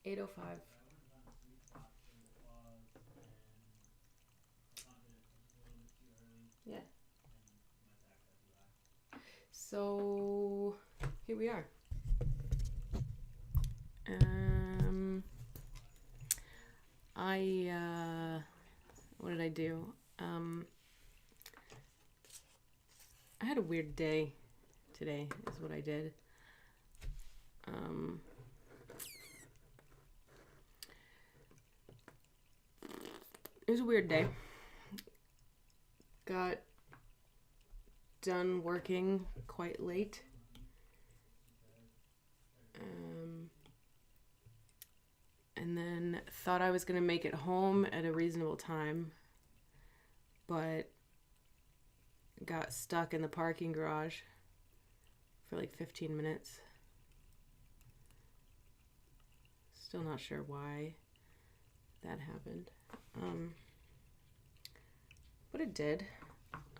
8:05. Yeah. So here we are. What did I do? I had a weird day today, is what I did. It was a weird day. Got done working quite late. And then thought I was going to make it home at a reasonable time, but got stuck in the parking garage for like 15 minutes. Still not sure why that happened. But it did.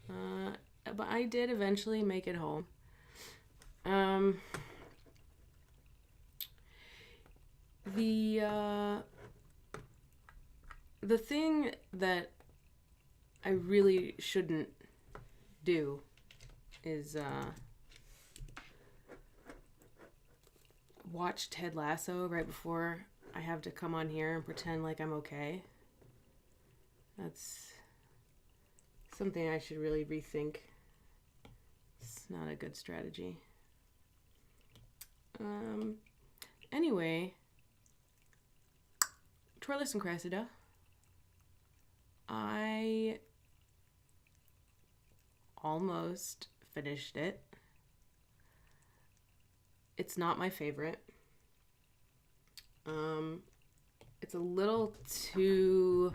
But I did eventually make it home. The thing that I really shouldn't do is watch Ted Lasso right before I have to come on here and pretend like I'm okay. That's something I should really rethink. It's not a good strategy. Anyway, Troilus and Cressida. I almost finished it. It's not my favorite. It's a little too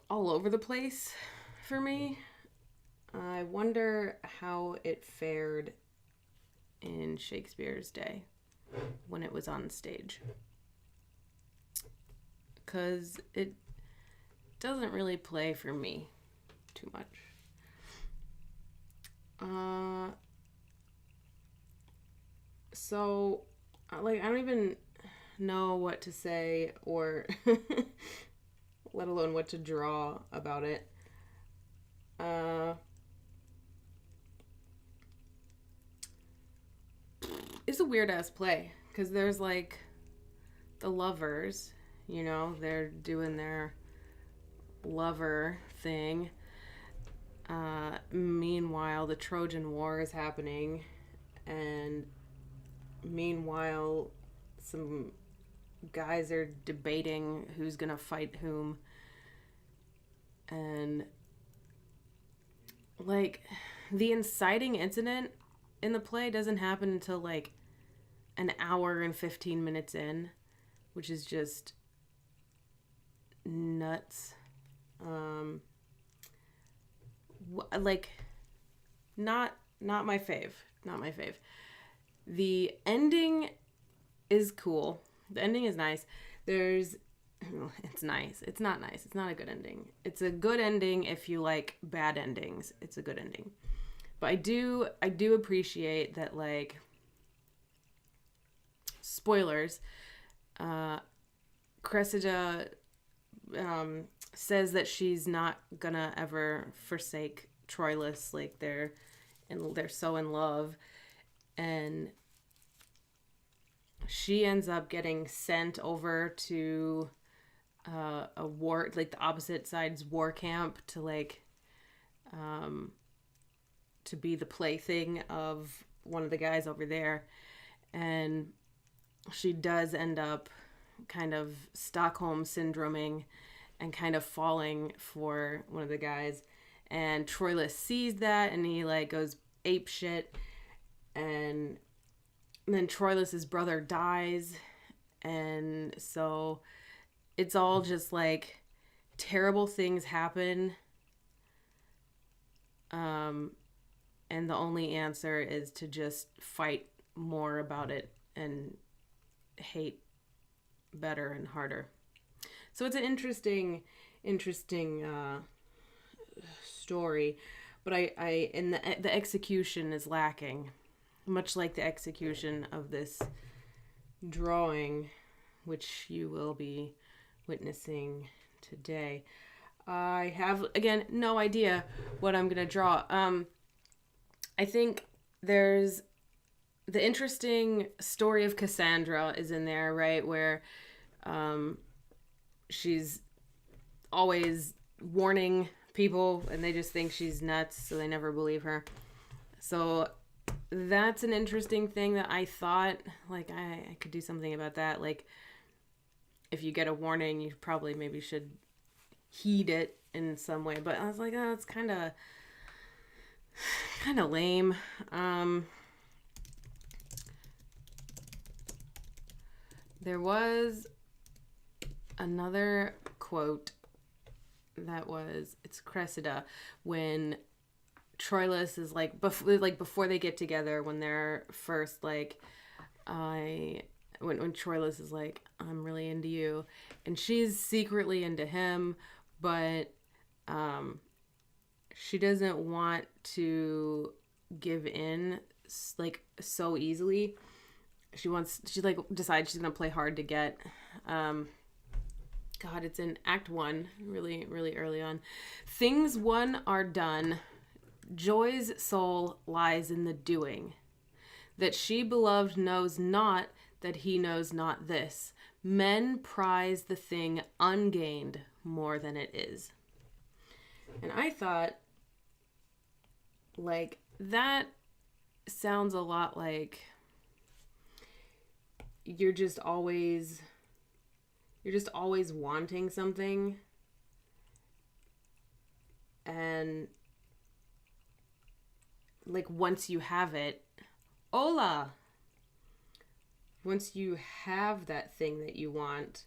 all over the place for me. I wonder how it fared in Shakespeare's day when it was on stage. Because it doesn't really play for me too much. So, I don't even know what to say or let alone what to draw about it. It's a weird ass play because there's like the lovers, they're doing their lover thing. Meanwhile, the Trojan War is happening, and meanwhile, some guys are debating who's gonna fight whom, and like the inciting incident in the play doesn't happen until like an hour and 15 minutes in, which is just nuts. Like not my fave. Not my fave. The ending is cool. The ending is nice. It's nice. It's not nice. It's not a good ending. It's a good ending if you like bad endings. It's a good ending. But I do appreciate that, like, spoilers, Cressida says that she's not gonna ever forsake Troilus. Like, they're so in love, and she ends up getting sent over to a war, like the opposite side's war camp, to like to be the plaything of one of the guys over there. And she does end up kind of Stockholm syndroming and kind of falling for one of the guys. And Troilus sees that and he like goes ape shit. And then Troilus's brother dies. And so it's all just like terrible things happen. And the only answer is to just fight more about it and hate better and harder. So it's an interesting story, but I and the, execution is lacking, much like the execution of this drawing, which you will be witnessing today. I have, again, no idea what I'm going to draw. I think there's the interesting story of Cassandra is in there, right? Where she's always warning people and they just think she's nuts, so they never believe her. So that's an interesting thing that I thought, like, I could do something about that. Like, if you get a warning, you probably maybe should heed it in some way. But I was like, oh, it's kind of lame. There was another quote that was, it's Cressida, when Troilus is like before they get together, when they're first like, when Troilus is like, I'm really into you, and she's secretly into him, but she doesn't want to give in like so easily. She like decides she's gonna play hard to get. God, it's in Act 1, really, really early on. Things won are done. Joy's soul lies in the doing. That she beloved knows not that he knows not this. Men prize the thing ungained more than it is. And I thought, like, that sounds a lot like you're just always wanting something, and like once you have it, once you have that thing that you want,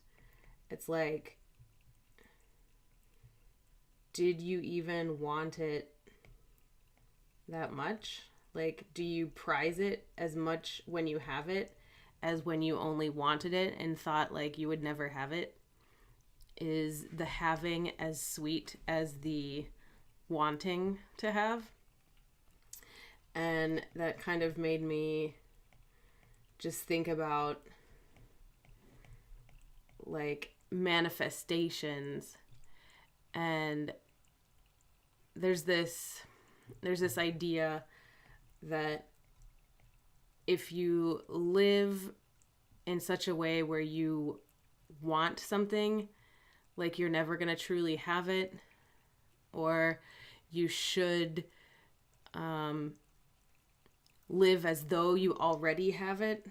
it's like, did you even want it that much? Like, do you prize it as much when you have it as when you only wanted it and thought like you would never have it? Is the having as sweet as the wanting to have? And that kind of made me just think about like manifestations. And there's this idea that if you live in such a way where you want something, like you're never going to truly have it, or you should live as though you already have it.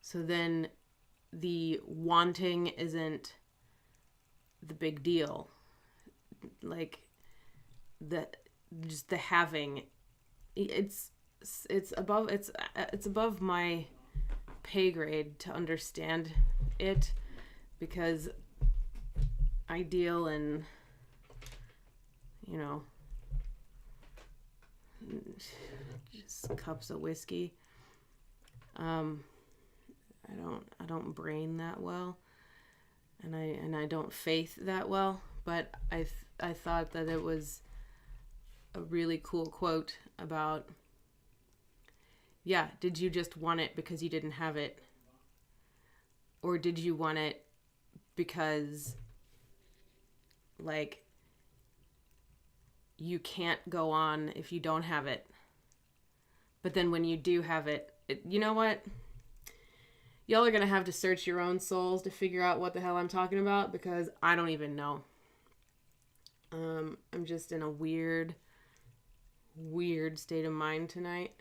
So then the wanting isn't the big deal. Like just the having, it's above my pay grade to understand it, because I deal in, just cups of whiskey. I don't brain that well, and I don't faith that well, but I thought that it was a really cool quote about, yeah, did you just want it because you didn't have it? Or did you want it because, like, you can't go on if you don't have it? But then when you do have it, you know what? Y'all are going to have to search your own souls to figure out what the hell I'm talking about, because I don't even know. I'm just in a weird state of mind tonight.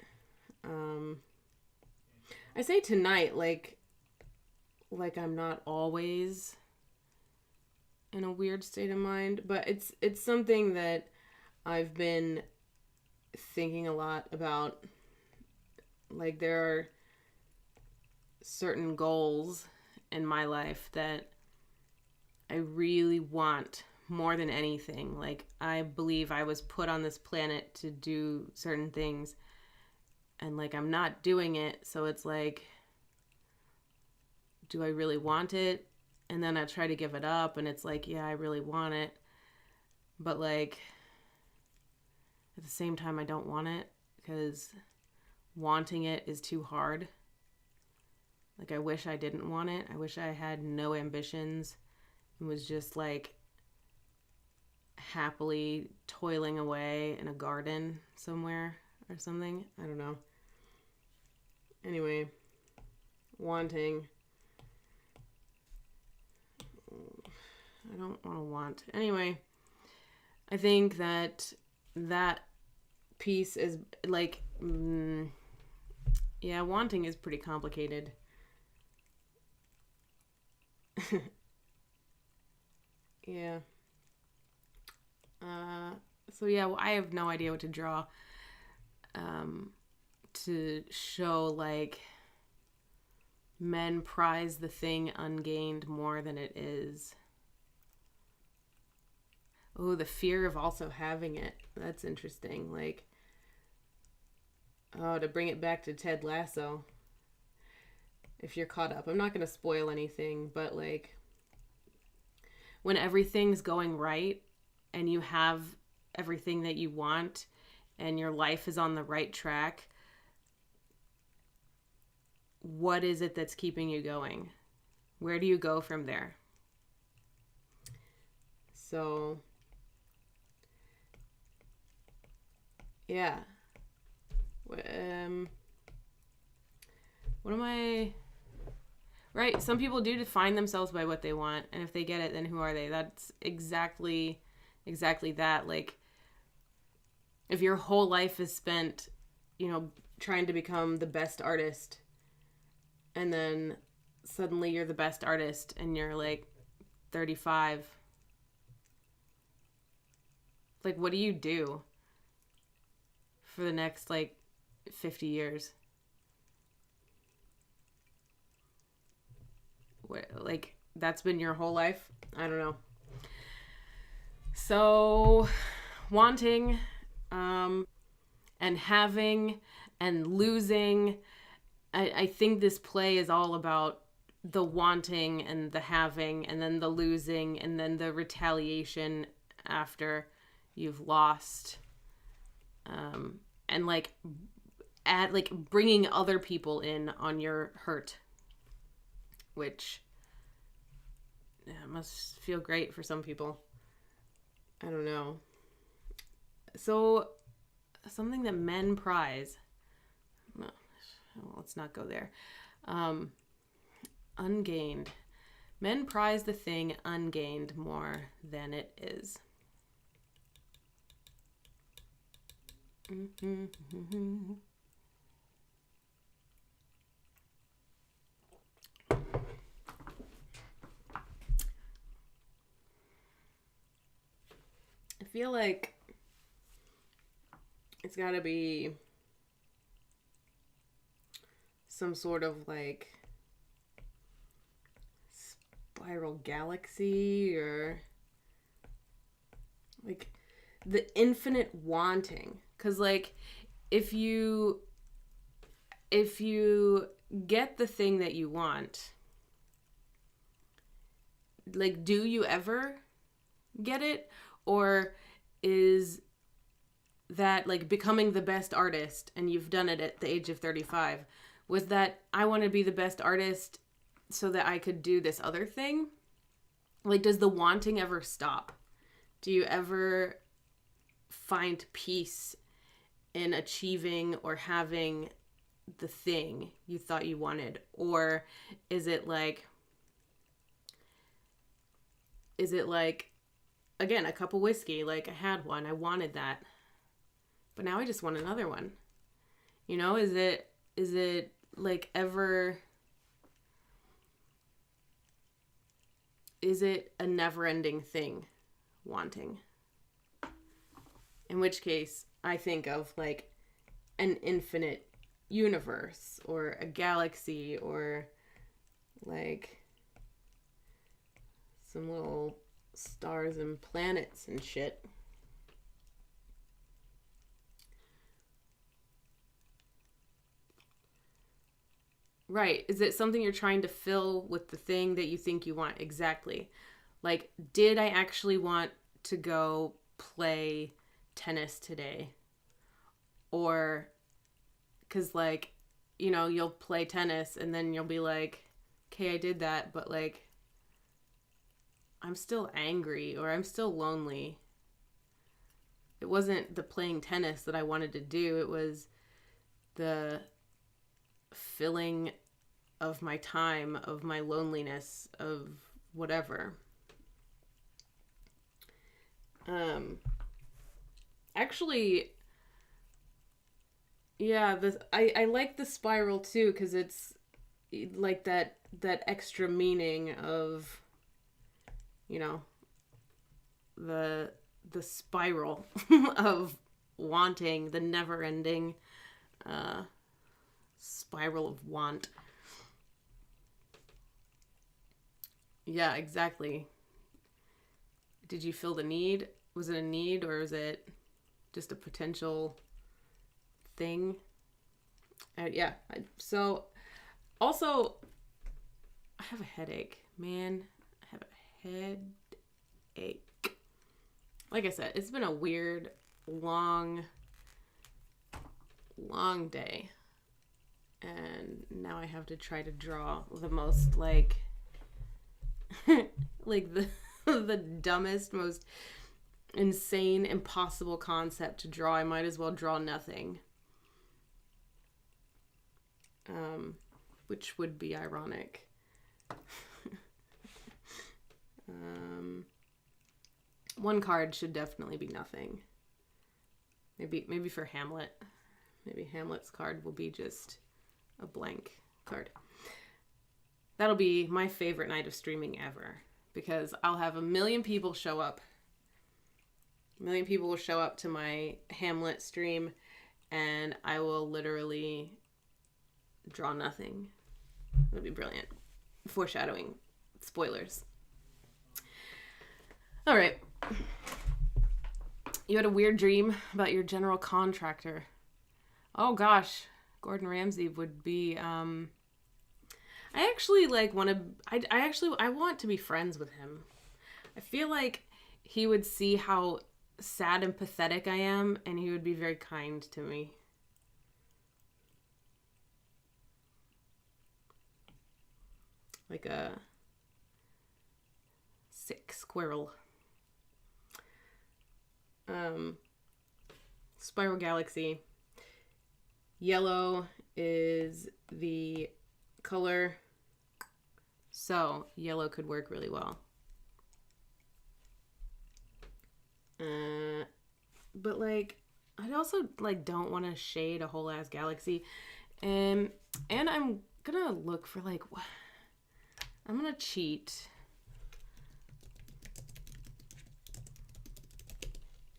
I say tonight like I'm not always in a weird state of mind, but it's something that I've been thinking a lot about. Like, there are certain goals in my life that I really want more than anything. Like, I believe I was put on this planet to do certain things, and like I'm not doing it, so it's like, do I really want it? And then I try to give it up, and it's like, yeah, I really want it, but like at the same time I don't want it, because wanting it is too hard. Like, I wish I didn't want it. I wish I had no ambitions and was just like happily toiling away in a garden somewhere or something. I don't know. Anyway, wanting. I don't want to want. Anyway, I think that piece is like, yeah, wanting is pretty complicated. Yeah. So yeah, well, I have no idea what to draw to show like men prize the thing ungained more than it is. Oh, the fear of also having it. That's interesting. Like, oh, to bring it back to Ted Lasso. If you're caught up. I'm not going to spoil anything, but like, when everything's going right and you have everything that you want and your life is on the right track, what is it that's keeping you going? Where do you go from there? So, yeah. What am I... Right, some people do define themselves by what they want, and if they get it, then who are they? That's exactly that. Like, if your whole life is spent, trying to become the best artist, and then suddenly you're the best artist, and you're like 35, like, what do you do for the next like 50 years? Like, that's been your whole life? I don't know. So, wanting, and having, and losing. I think this play is all about the wanting and the having, and then the losing, and then the retaliation after you've lost. And like, bringing other people in on your hurt, which must feel great for some people. I don't know. So, something that men prize. Well, let's not go there. Ungained. Men prize the thing ungained more than it is. I feel like it's got to be some sort of like spiral galaxy, or like the infinite wanting. Because like, if you get the thing that you want, like, do you ever get it? Or is that like becoming the best artist, and you've done it at the age of 35? Was that, I want to be the best artist so that I could do this other thing? Like, does the wanting ever stop? Do you ever find peace in achieving or having the thing you thought you wanted? Or is it like, again, a cup of whiskey, like, I had one, I wanted that, but now I just want another one? Is it like ever, is it a never-ending thing, wanting? In which case, I think of like an infinite universe, or a galaxy, or like some little stars and planets and shit. Right. Is it something you're trying to fill with the thing that you think you want? Exactly. Like, did I actually want to go play tennis today? Or, because like, you know, you'll play tennis and then you'll be like, okay, I did that, but like, I'm still angry or I'm still lonely. It wasn't the playing tennis that I wanted to do. It was the filling of my time, of my loneliness, of whatever. Actually, yeah, I like the spiral too, because it's like that extra meaning of, you know, the spiral of wanting, the never ending spiral of want. Yeah, exactly. Did you feel the need? Was it a need, or is it just a potential thing? Yeah. So, also, I have a headache, man. I have a headache. Like I said, it's been a weird, long day. And now I have to try to draw the most, like, like the dumbest, most insane, impossible concept to draw. I might as well draw nothing. Which would be ironic. One card should definitely be nothing. Maybe for Hamlet. Maybe Hamlet's card will be just a blank card. That'll be my favorite night of streaming ever, because I'll have 1 million people show up. 1 million people will show up to my Hamlet stream, and I will literally draw nothing. It'll be brilliant. Foreshadowing. Spoilers. All right. You had a weird dream about your general contractor. Oh gosh, Gordon Ramsay would be. I actually like want to. I want to be friends with him. I feel like he would see how sad and pathetic I am, and he would be very kind to me. Like a sick squirrel. Spiral Galaxy. Yellow is the color, so yellow could work really well. But like, I also like don't want to shade a whole ass galaxy, and I'm gonna look for like, I'm gonna cheat.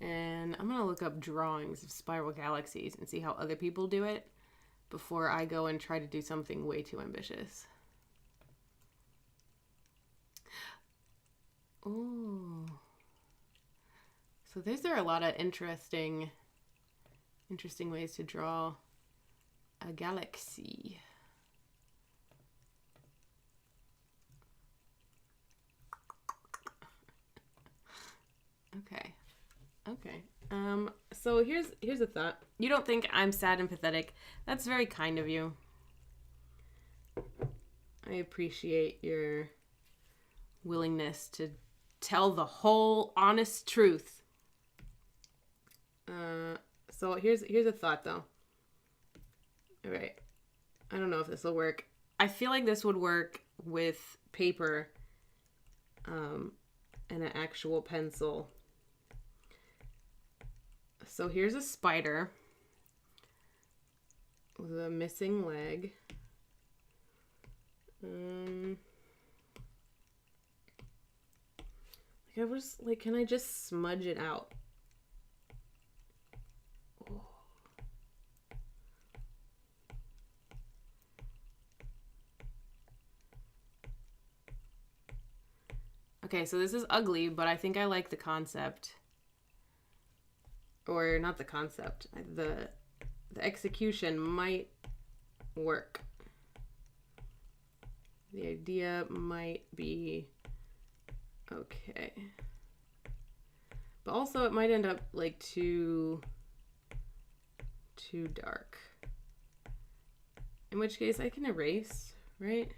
And I'm going to look up drawings of spiral galaxies and see how other people do it before I go and try to do something way too ambitious. Oh. So there are a lot of interesting ways to draw a galaxy. Okay. So here's a thought. You don't think I'm sad and pathetic. That's very kind of you. I appreciate your willingness to tell the whole honest truth. So here's a thought though. All right. I don't know if this will work. I feel like this would work with paper and an actual pencil. So here's a spider with a missing leg. Can I just smudge it out? Oh. Okay, so this is ugly, but I think I like the concept. Or not the concept. The execution might work. The idea might be okay. But also it might end up like too dark. In which case I can erase, right?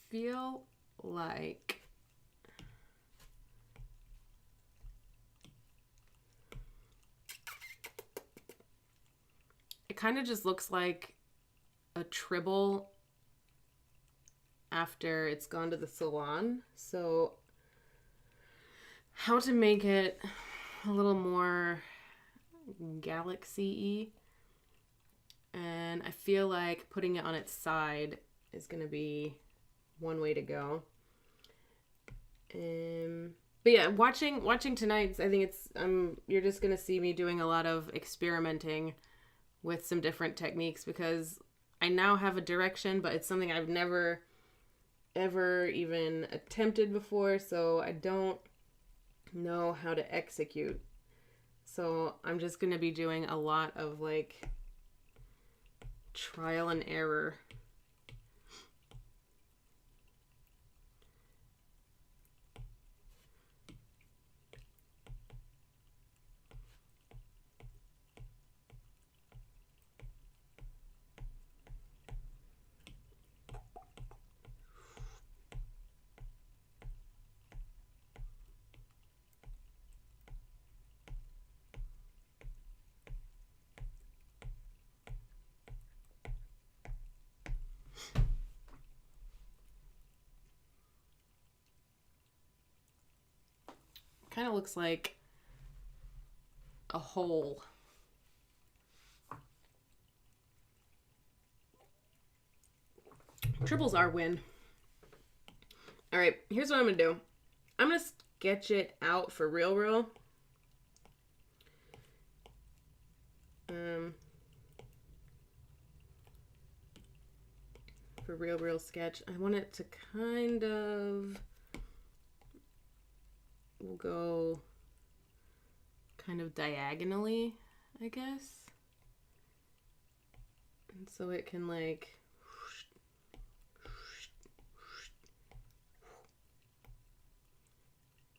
Feel like it kind of just looks like a tribble after it's gone to the salon. So how to make it a little more galaxy-y. And I feel like putting it on its side is going to be one way to go. But yeah, watching tonight's, I think it's you're just gonna see me doing a lot of experimenting with some different techniques, because I now have a direction, but it's something I've never ever even attempted before, so I don't know how to execute. So I'm just gonna be doing a lot of like trial and error. Kind of looks like a hole. Triples are win. All right, here's what I'm gonna do. I'm gonna sketch it out for real. For real sketch. I want it to kind of, we'll go kind of diagonally, I guess. And so it can like,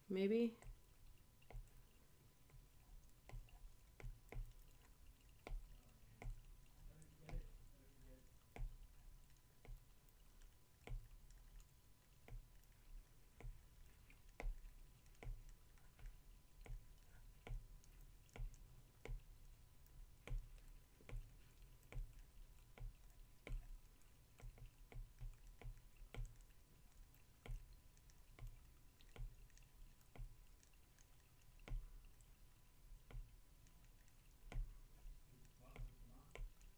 maybe.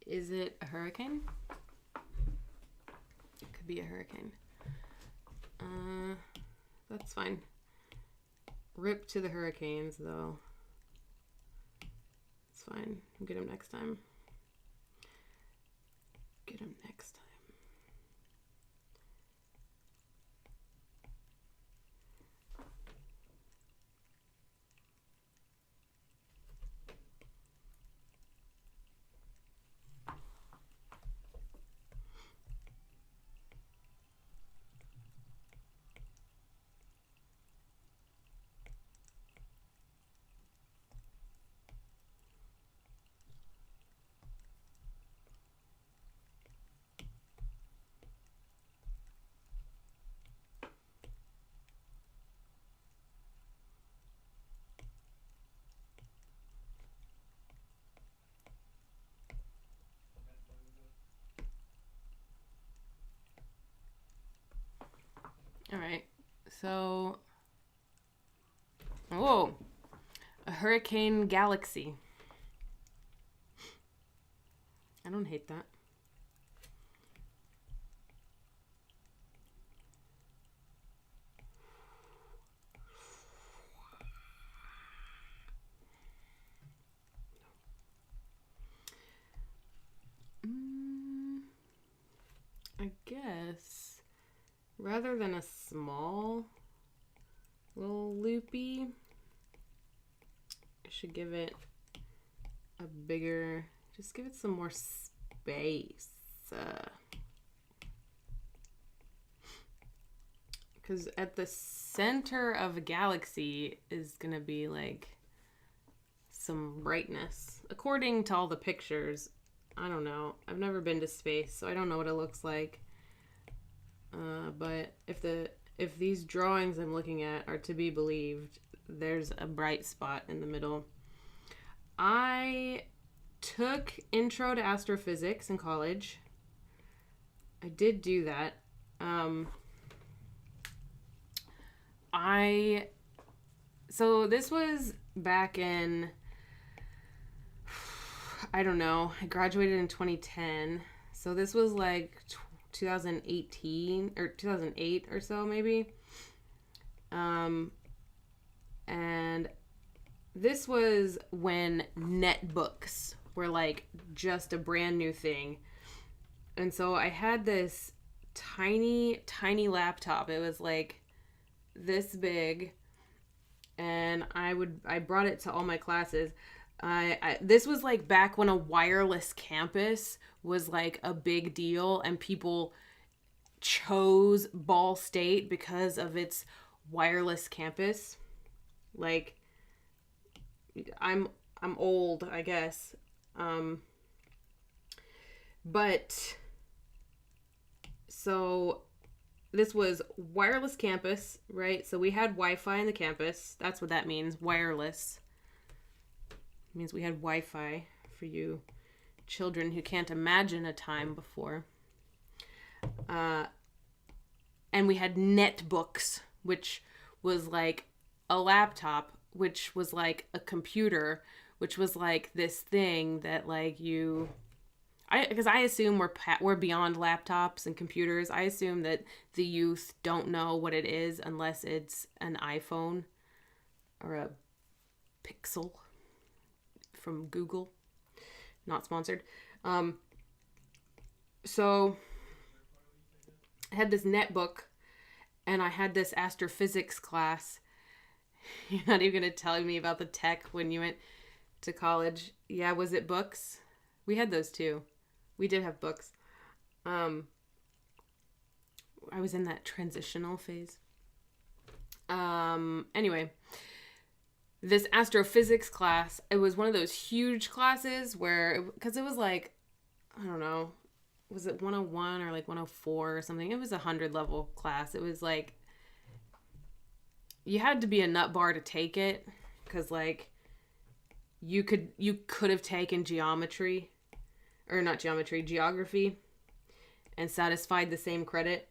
Is it a hurricane? It could be a hurricane. That's fine. Rip to the hurricanes, though. It's fine. We'll get him next time. Get him next time. All right, so, oh, a hurricane galaxy. I don't hate that. I guess rather than a small little loopy, I should give it a bigger, just give it some more space. Because at the center of a galaxy is going to be like some brightness. According to all the pictures, I don't know. I've never been to space, so I don't know what it looks like. But if these drawings I'm looking at are to be believed, there's a bright spot in the middle. I took Intro to Astrophysics in college. I did do that. So this was back in, I don't know, I graduated in 2010. So this was like 2018 or 2008 or so maybe. And this was when netbooks were like just a brand new thing. And so I had this tiny laptop. It was like this big, and I brought it to all my classes. This was like back when a wireless campus was like a big deal, and people chose Ball State because of its wireless campus. Like, I'm old, I guess. But so this was wireless campus, right? So we had Wi-Fi in the campus. That's what that means. Wireless it means we had Wi-Fi, for you children who can't imagine a time before. And we had netbooks, which was like a laptop, which was like a computer, which was like this thing that like because I assume we're beyond laptops and computers. I assume that the youth don't know what it is unless it's an iPhone or a Pixel from Google. Not sponsored. So I had this netbook, and I had this astrophysics class. You're not even going to tell me about the tech when you went to college. Yeah, was it books? We had those too. We did have books. I was in that transitional phase. Anyway, this astrophysics class, it was one of those huge classes because it was like, I don't know, was it 101 or like 104 or something? It was a 100 level class. It was like, you had to be a nut bar to take it, because like you could have taken geography and satisfied the same credit.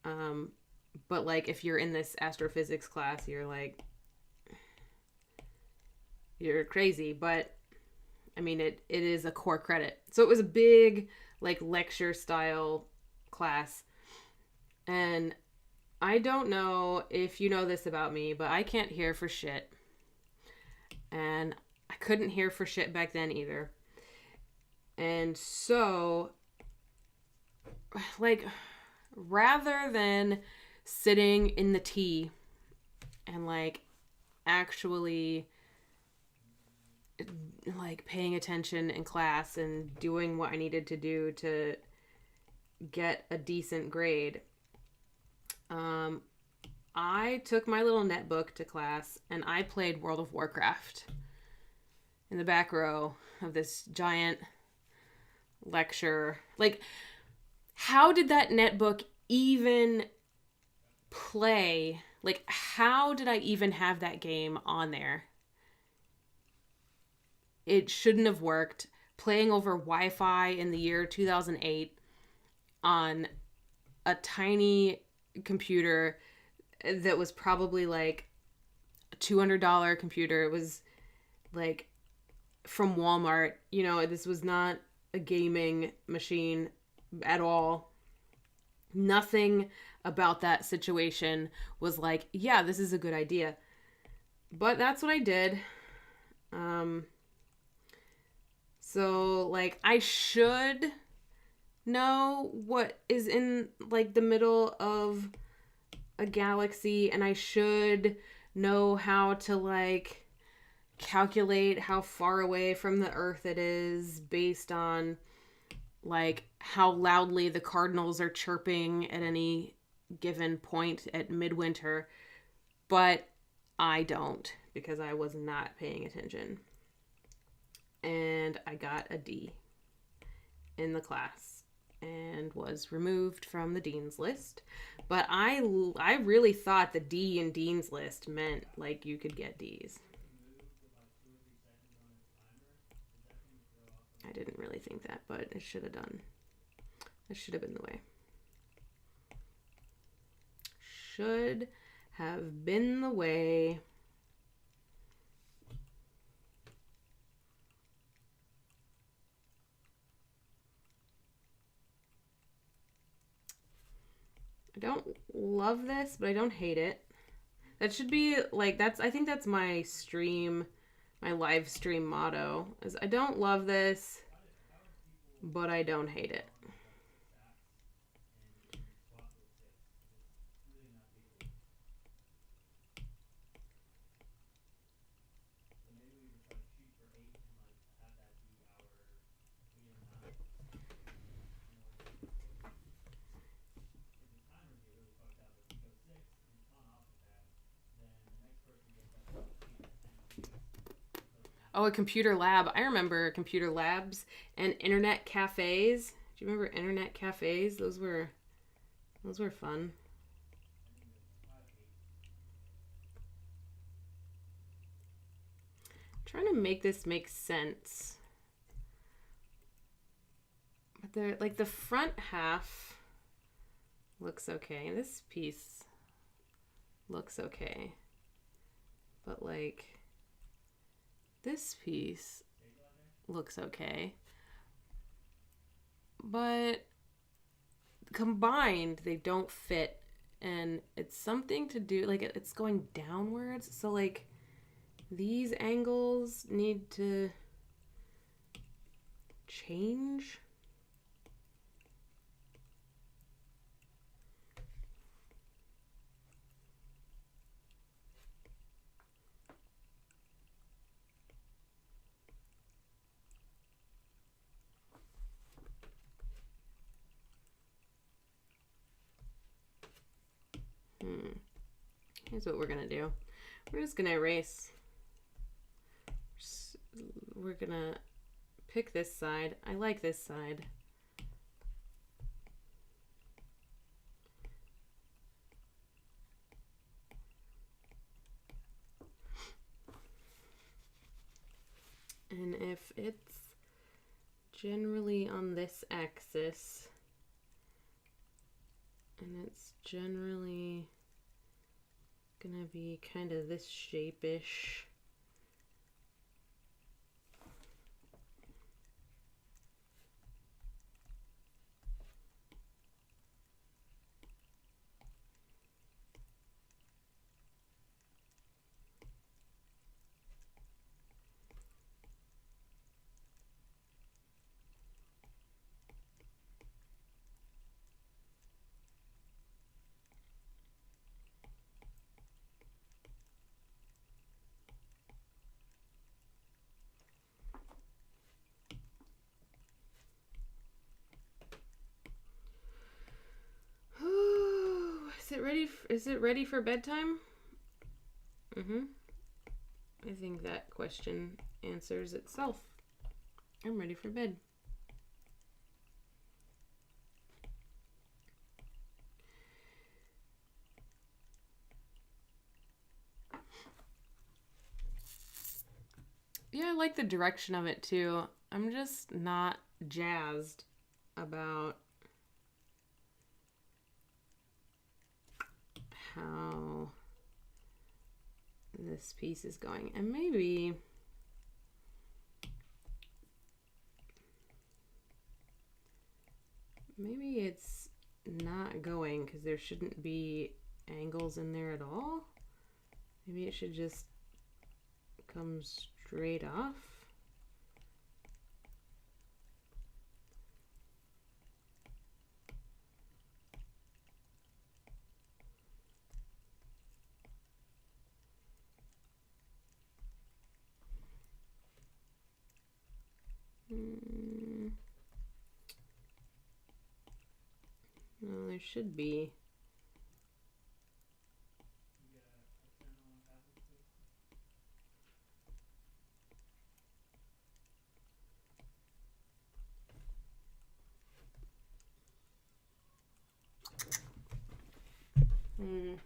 But like if you're in this astrophysics class, you're crazy. But I mean, it is a core credit. So it was a big like lecture style class. And I don't know if you know this about me, but I can't hear for shit. And I couldn't hear for shit back then either. And so, like, rather than sitting in the tea and, like, actually, like, paying attention in class and doing what I needed to do to get a decent grade, I took my little netbook to class and I played World of Warcraft in the back row of this giant lecture. Like, how did that netbook even play? Like, how did I even have that game on there? It shouldn't have worked. Playing over Wi-Fi in the year 2008 on a tiny computer that was probably like a $200 computer. It was like from Walmart. You know, this was not a gaming machine at all. Nothing about that situation was like, yeah, this is a good idea. But that's what I did. So like I should know what is in like the middle of a galaxy, and I should know how to like calculate how far away from the Earth it is based on like how loudly the cardinals are chirping at any given point at midwinter, but I don't because I was not paying attention. And I got a D in the class and was removed from the dean's list. But I really thought the D in dean's list meant like you could get D's. I didn't really think that, but it should have done. That should have been the way. Should have been the way. I don't love this, but I don't hate it. That should be like, I think that's my stream, my live stream motto is I don't love this, but I don't hate it. Oh, a computer lab. I remember computer labs and internet cafes. Do you remember internet cafes? Those were fun. I'm trying to make this make sense. But they're like the front half looks okay. This piece looks okay. But like this piece looks okay. But combined, they don't fit. And it's something to do, like it's going downwards. So like these angles need to change. Here's what we're gonna do. We're just gonna erase. We're gonna pick this side. I like this side. And if it's generally on this axis, and it's generally gonna be kind of this shape-ish. Is it ready for bedtime? I think that question answers itself. I'm ready for bed. Yeah, I like the direction of it too. I'm just not jazzed about how this piece is going. And maybe it's not going because there shouldn't be angles in there at all. Maybe it should just come straight off. No, there should be Mm.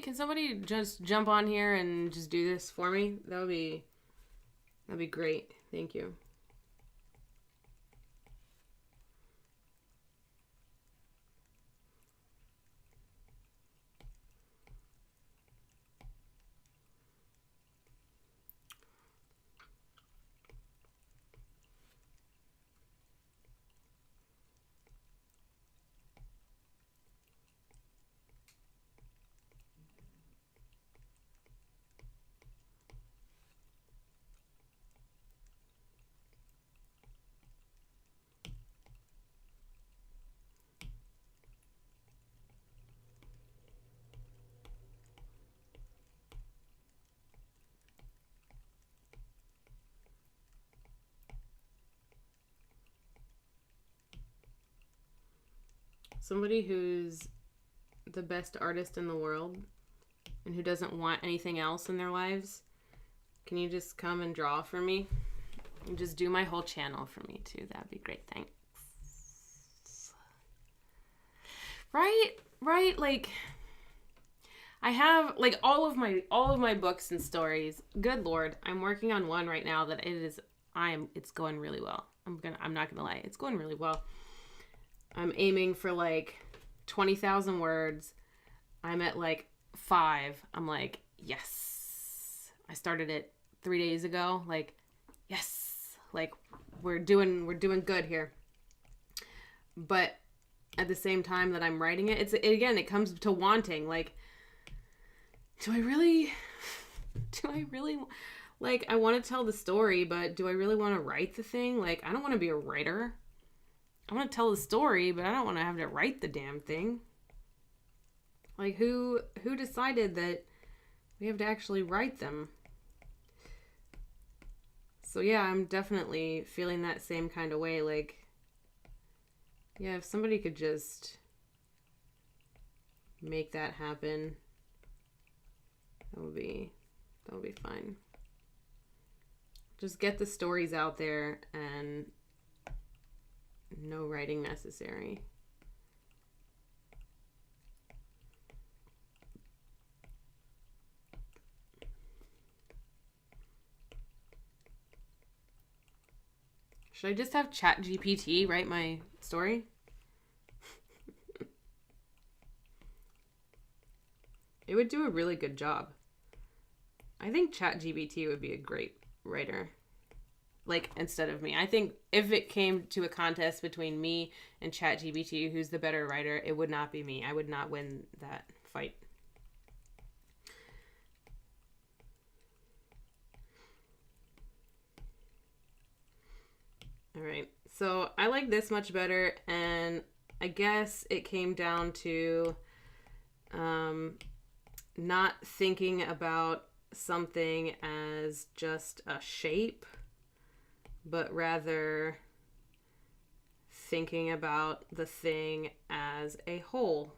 Can somebody just jump on here and just do this for me? That'd be great. Thank you. Somebody who's the best artist in the world and who doesn't want anything else in their lives, can you just come and draw for me? And just do my whole channel for me too. That'd be great. Thanks. Right? Like, I have like all of my books and stories. Good Lord, I'm working on one right now that it's going really well. I'm not gonna lie, it's going really well. I'm aiming for like 20,000 words. I'm at like 5. I'm like, yes. I started it 3 days ago. Like, yes. Like, we're doing good here. But at the same time that I'm writing it, it comes to wanting. Like, do I really like, I want to tell the story, but do I really want to write the thing? Like, I don't want to be a writer. I want to tell the story, but I don't want to have to write the damn thing. Like, who decided that we have to actually write them? So yeah, I'm definitely feeling that same kind of way. Like, yeah, if somebody could just make that happen, that would be fine. Just get the stories out there and no writing necessary. Should I just have ChatGPT write my story? It would do a really good job. I think ChatGPT would be a great writer. Like, instead of me. I think if it came to a contest between me and ChatGPT, who's the better writer, it would not be me. I would not win that fight. All right. So I like this much better, and I guess it came down to not thinking about something as just a shape, but rather thinking about the thing as a whole,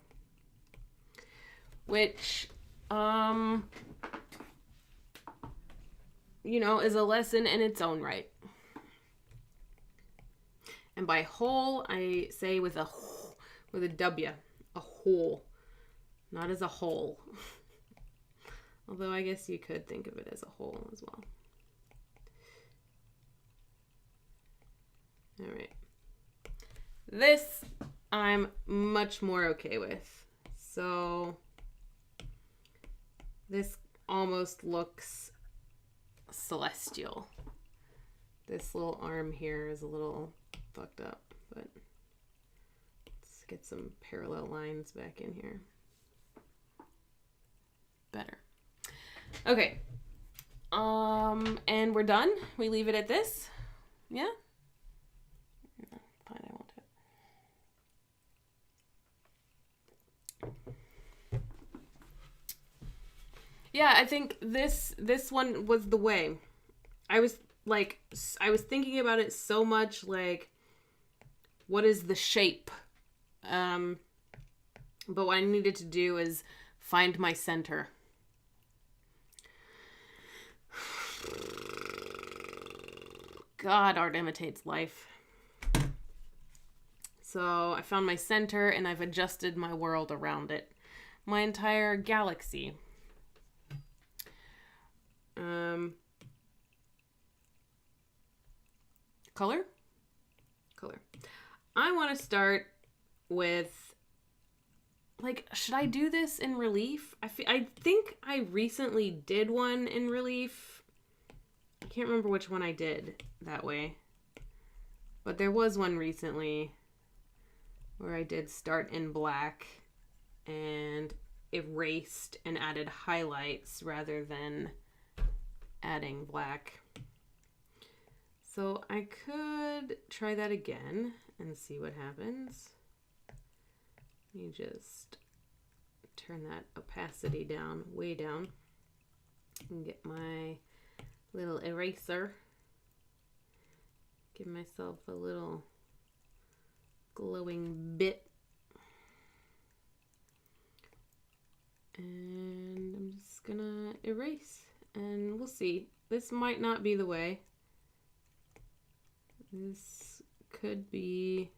which, is a lesson in its own right. And by whole, I say with a W, a whole, not as a whole. Although I guess you could think of it as a whole as well. All right. This I'm much more okay with. So this almost looks celestial. This little arm here is a little fucked up, but let's get some parallel lines back in here. Better. Okay. And we're done. We leave it at this. Yeah? Fine, I won't do it. Yeah, I think this one was the way. I was I was thinking about it so much, like, what is the shape? But what I needed to do is find my center. God, art imitates life. So I found my center and I've adjusted my world around it. My entire galaxy. Color? Color. I want to start with, like, should I do this in relief? I think I recently did one in relief. I can't remember which one I did that way. But there was one recently where I did start in black and erased and added highlights rather than adding black. So I could try that again and see what happens. Let me just turn that opacity down, way down, and get my little eraser. Give myself a little glowing bit. And I'm just gonna erase, and we'll see. This might not be the way. This could be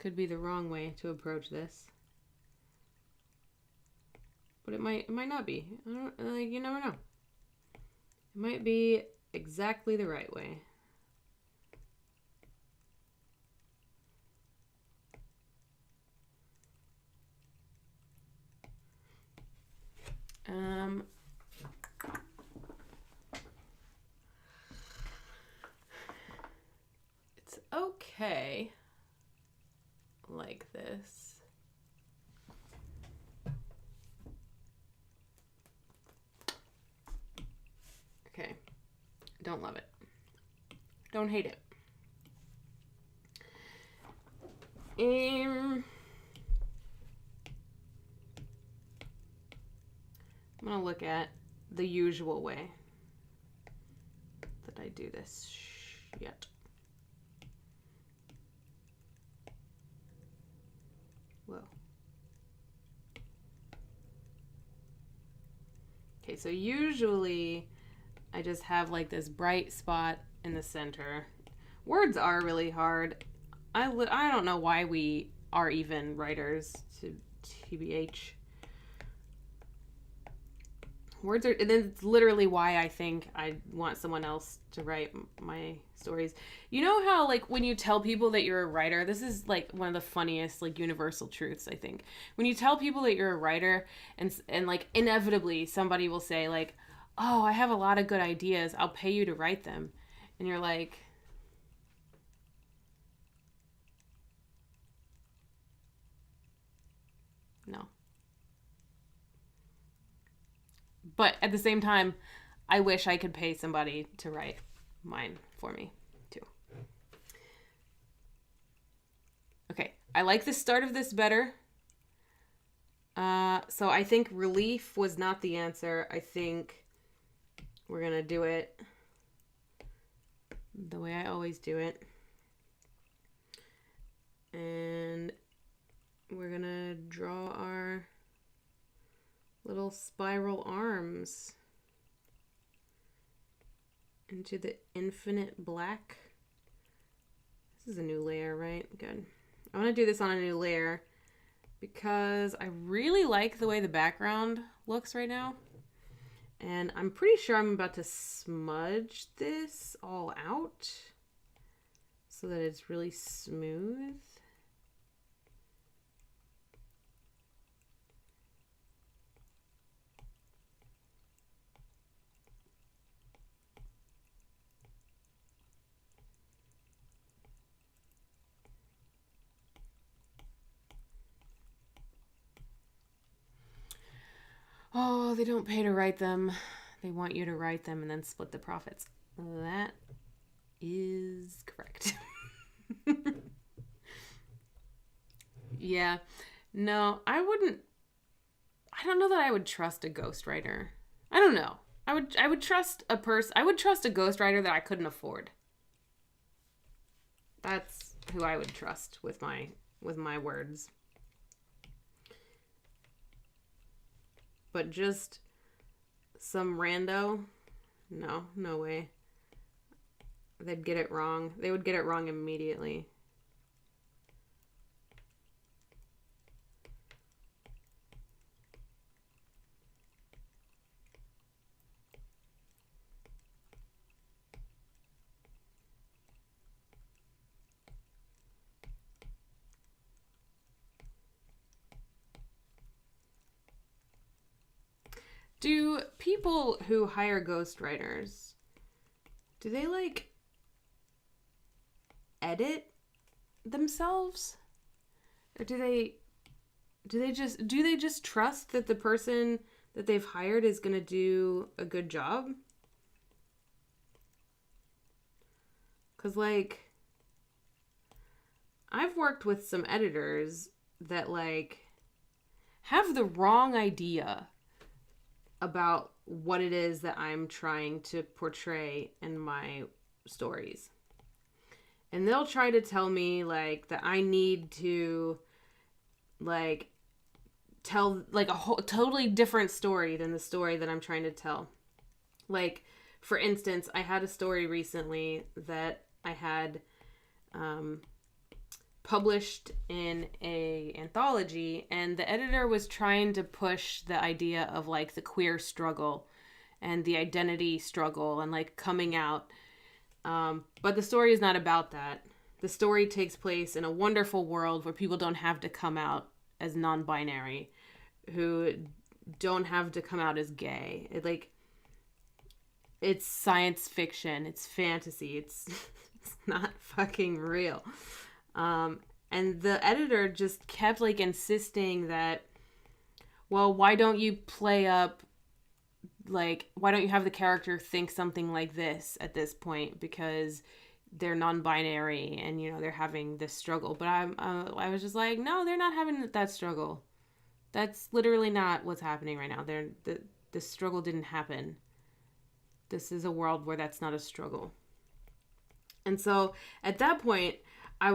the wrong way to approach this. But it might not be. I don't, like, you never know. It might be exactly the right way. It's okay like this. Okay. Don't love it. Don't hate it. I'm gonna look at the usual way that I do this shit. Whoa. Okay, so usually I just have like this bright spot in the center. Words are really hard. I don't know why we are even writers, to TBH. Words are, and then it's literally why I think I want someone else to write my stories. You know how, like, when you tell people that you're a writer, this is like one of the funniest, like, universal truths, I think. When you tell people that you're a writer, and like, inevitably somebody will say, like, oh, I have a lot of good ideas, I'll pay you to write them. And you're like, no. But at the same time, I wish I could pay somebody to write mine for me, too. Okay, I like the start of this better. So I think relief was not the answer. I think we're going to do it the way I always do it. And we're going to draw our little spiral arms into the infinite black. This is a new layer, right? Good. I want to do this on a new layer because I really like the way the background looks right now. And I'm pretty sure I'm about to smudge this all out so that it's really smooth. Oh, they don't pay to write them. They want you to write them and then split the profits. That is correct. Yeah. No, I I don't know that I would trust a ghostwriter. I don't know. I would trust a person. I would trust a ghostwriter that I couldn't afford. That's who I would trust with my words. But just some rando, no way. They'd get it wrong. They would get it wrong immediately. Do people who hire ghostwriters, do they like edit themselves? Or do they just trust that the person that they've hired is going to do a good job? 'Cause like I've worked with some editors that like have the wrong idea about what it is that I'm trying to portray in my stories. And they'll try to tell me like that I need to like tell like a whole totally different story than the story that I'm trying to tell. Like, for instance, I had a story recently that I had published in a anthology, and the editor was trying to push the idea of like the queer struggle and the identity struggle and like coming out. But the story is not about that. The story takes place in a wonderful world where people don't have to come out as non-binary, who don't have to come out as gay. It's science fiction. It's fantasy. It's not fucking real. And the editor just kept like insisting that, well, why don't you play up, like, why don't you have the character think something like this at this point? Because they're non-binary and, you know, they're having this struggle. But I was just like, no, they're not having that struggle. That's literally not what's happening right now. The struggle didn't happen. This is a world where that's not a struggle. And so at that point, I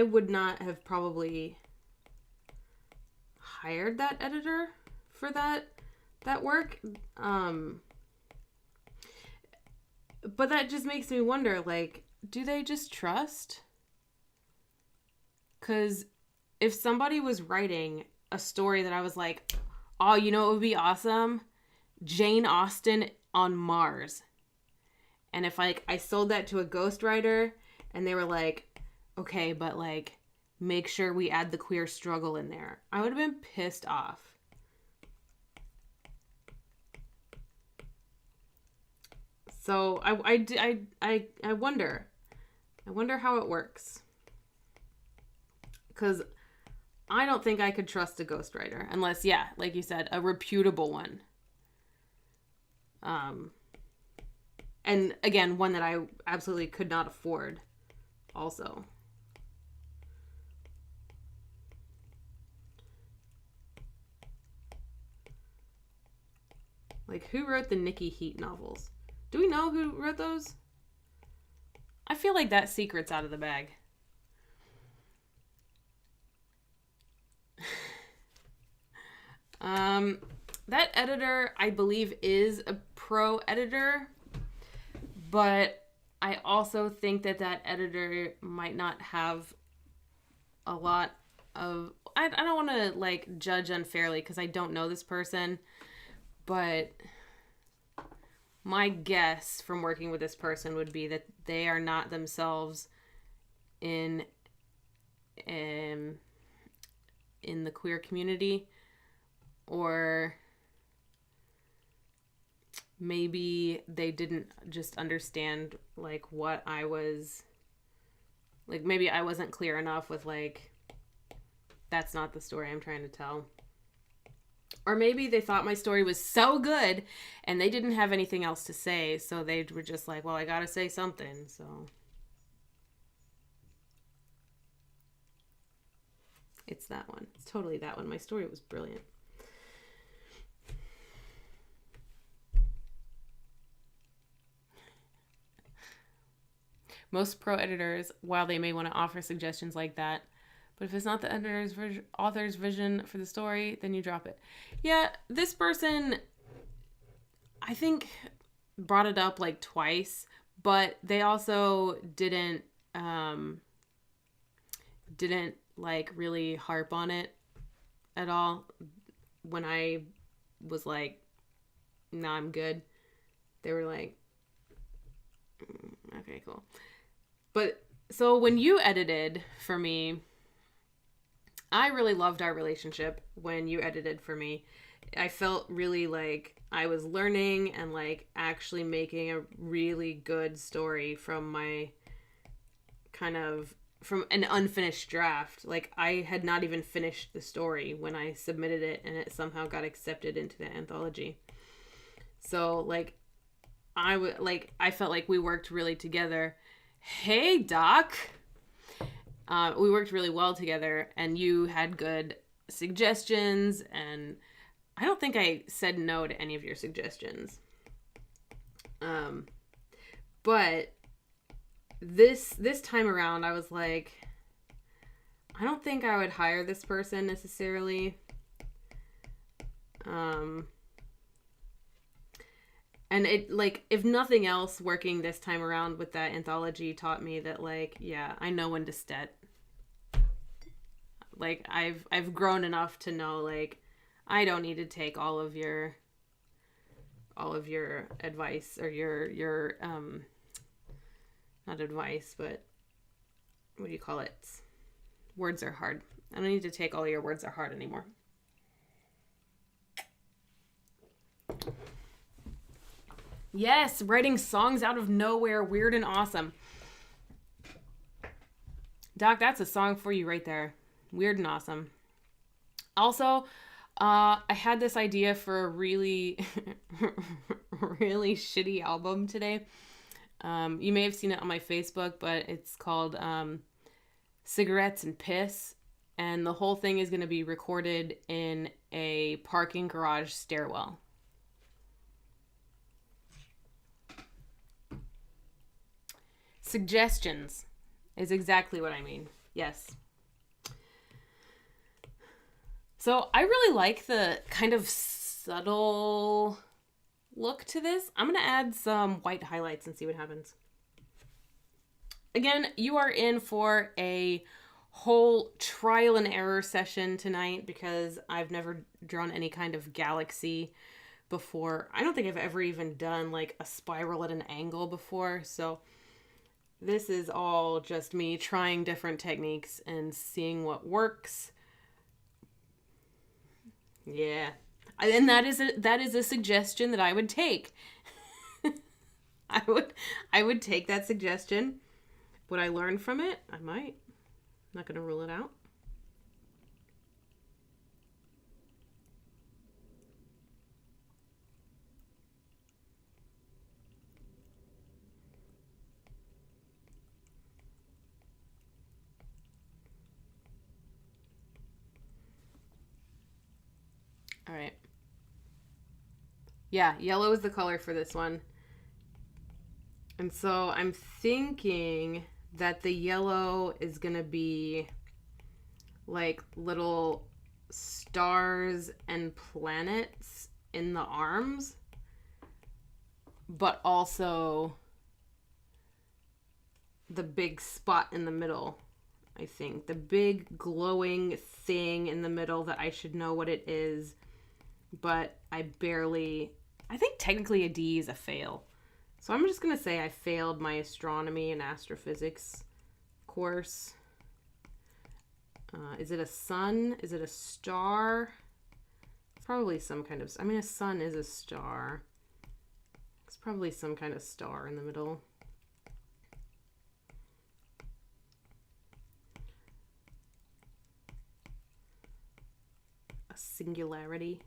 would not have probably hired that editor for that work. But that just makes me wonder, like, do they just trust? 'Cause if somebody was writing a story that I was like, oh, you know, it would be awesome, Jane Austen on Mars. And if like I sold that to a ghostwriter and they were like, okay, but like make sure we add the queer struggle in there, I would have been pissed off. So I wonder how it works. 'Cause I don't think I could trust a ghostwriter unless, yeah, like you said, a reputable one. And again, one that I absolutely could not afford also. Like, who wrote the Nikki Heat novels? Do we know who wrote those? I feel like that secret's out of the bag. That editor, I believe, is a pro editor, but I also think that editor might not have a lot of... I don't want to, like, judge unfairly because I don't know this person, but my guess from working with this person would be that they are not themselves in the queer community, or maybe they didn't just understand like what I was like. Maybe I wasn't clear enough with like, that's not the story I'm trying to tell. Or maybe they thought my story was so good and they didn't have anything else to say, so they were just like, well, I gotta say something. So it's that one. It's totally that one. My story was brilliant. Most pro editors, while they may want to offer suggestions like that, but if it's not the author's vision for the story, then you drop it. Yeah, this person, I think, brought it up like twice, but they also didn't like really harp on it at all. When I was like, nah, I'm good, they were like, okay, cool. But so when you edited for me, I really loved our relationship when you edited for me. I felt really like I was learning and like actually making a really good story from my from an unfinished draft. Like I had not even finished the story when I submitted it, and it somehow got accepted into the anthology. So like I felt like we worked really together. Hey, Doc. We worked really well together, and you had good suggestions, and I don't think I said no to any of your suggestions. But this time around, I was like, I don't think I would hire this person necessarily. And it, like, if nothing else, working this time around with that anthology taught me that, like, yeah, I know when to stet. Like, I've grown enough to know, like, I don't need to take all of your advice, or your not advice, but what do you call it? Words are hard. I don't need to take all your words are hard anymore. Yes, writing songs out of nowhere, weird and awesome. Doc, that's a song for you right there. Weird and awesome. Also, I had this idea for a really, really shitty album today. You may have seen it on my Facebook, but it's called Cigarettes and Piss. And the whole thing is going to be recorded in a parking garage stairwell. Suggestions is exactly what I mean. Yes. So I really like the kind of subtle look to this. I'm going to add some white highlights and see what happens. Again, you are in for a whole trial and error session tonight because I've never drawn any kind of galaxy before. I don't think I've ever even done like a spiral at an angle before. So this is all just me trying different techniques and seeing what works. Yeah. And that is a suggestion that I would take. I would take that suggestion. Would I learn from it? I might. I'm not going to rule it out. All right. Yeah, yellow is the color for this one. And so I'm thinking that the yellow is going to be like little stars and planets in the arms, but also the big spot in the middle. I think the big glowing thing in the middle that I should know what it is, but I think technically a D is a fail. So I'm just going to say I failed my astronomy and astrophysics course. Is it a sun? Is it a star? It's probably some kind of... I mean, a sun is a star. It's probably some kind of star in the middle. A singularity.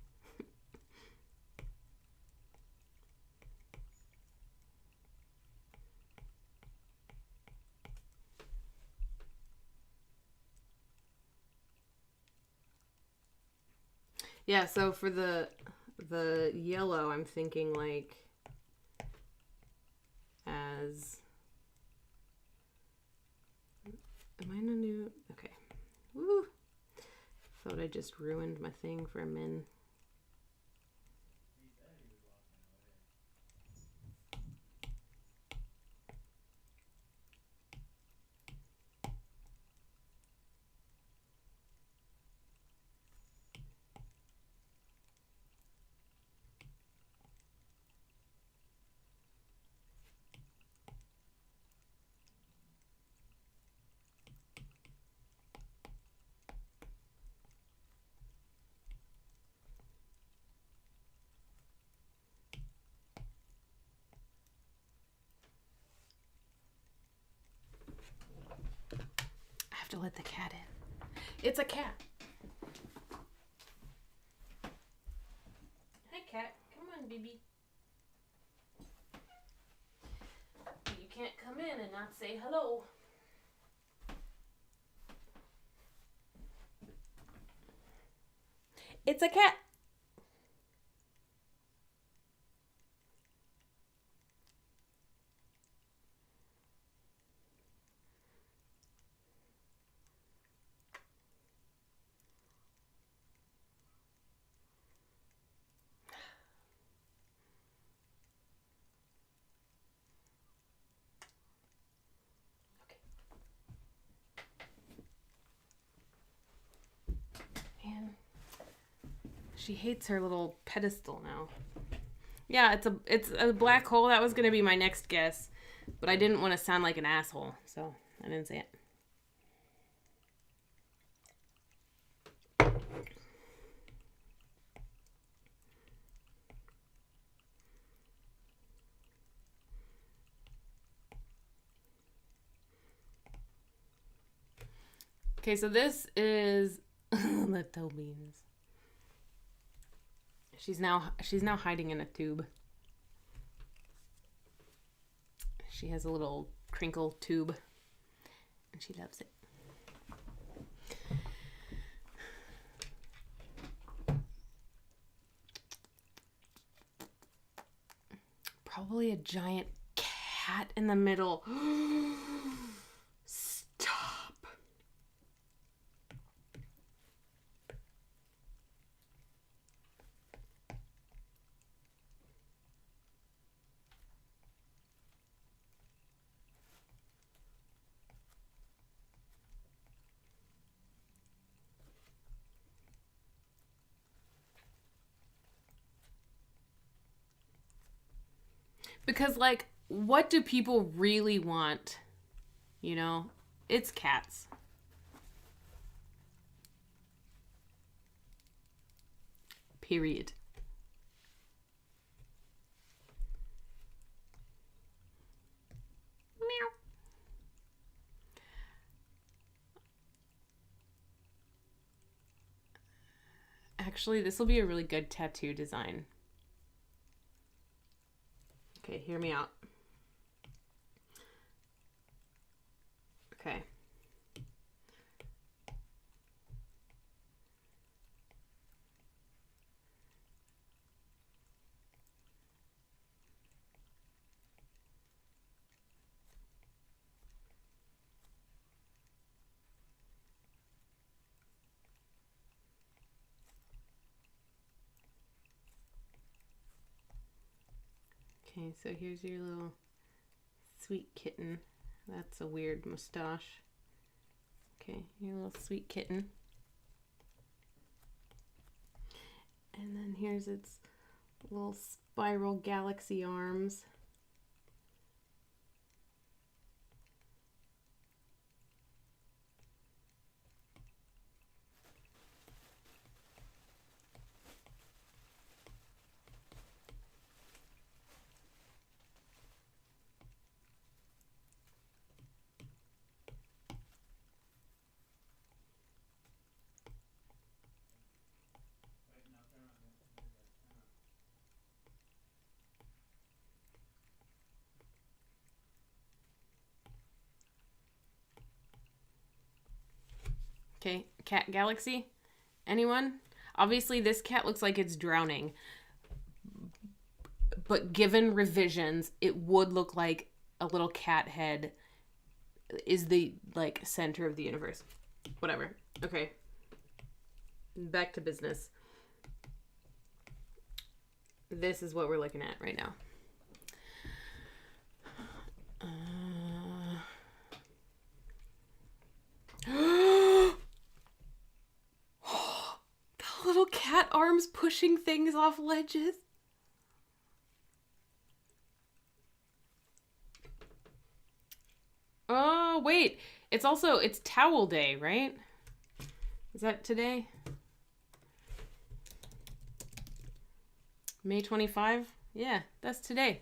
Yeah, so for the yellow, I'm thinking like as I in a new... Okay. Woo! Thought I just ruined my thing for a min. To let the cat in. It's a cat. Hi, cat. Come on, baby. You can't come in and not say hello. It's a cat. She hates her little pedestal now. Yeah, it's a black hole. That was going to be my next guess. But I didn't want to sound like an asshole, so I didn't say it. Okay, so this is the toe beans. She's now hiding in a tube. She has a little crinkle tube, and she loves it. Probably a giant cat in the middle. Stop. Because, like, what do people really want? You know? It's cats. Period. Meow. Actually, this will be a really good tattoo design. Okay, hear me out. Okay. Okay, so here's your little sweet kitten. That's a weird mustache. Okay, your little sweet kitten. And then here's its little spiral galaxy arms. Okay, cat galaxy. Anyone? Obviously, this cat looks like it's drowning. But given revisions, it would look like a little cat head is the like center of the universe. Whatever. Okay. Back to business. This is what we're looking at right now. The little cat arms pushing things off ledges. Oh, wait. It's towel day, right? Is that today? May 25? Yeah, that's today.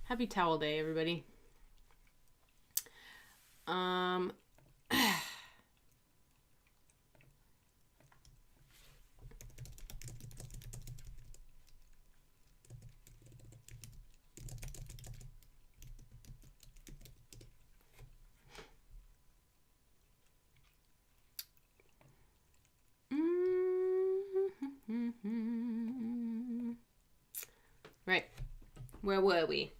Happy towel day, everybody. Right. Where were we?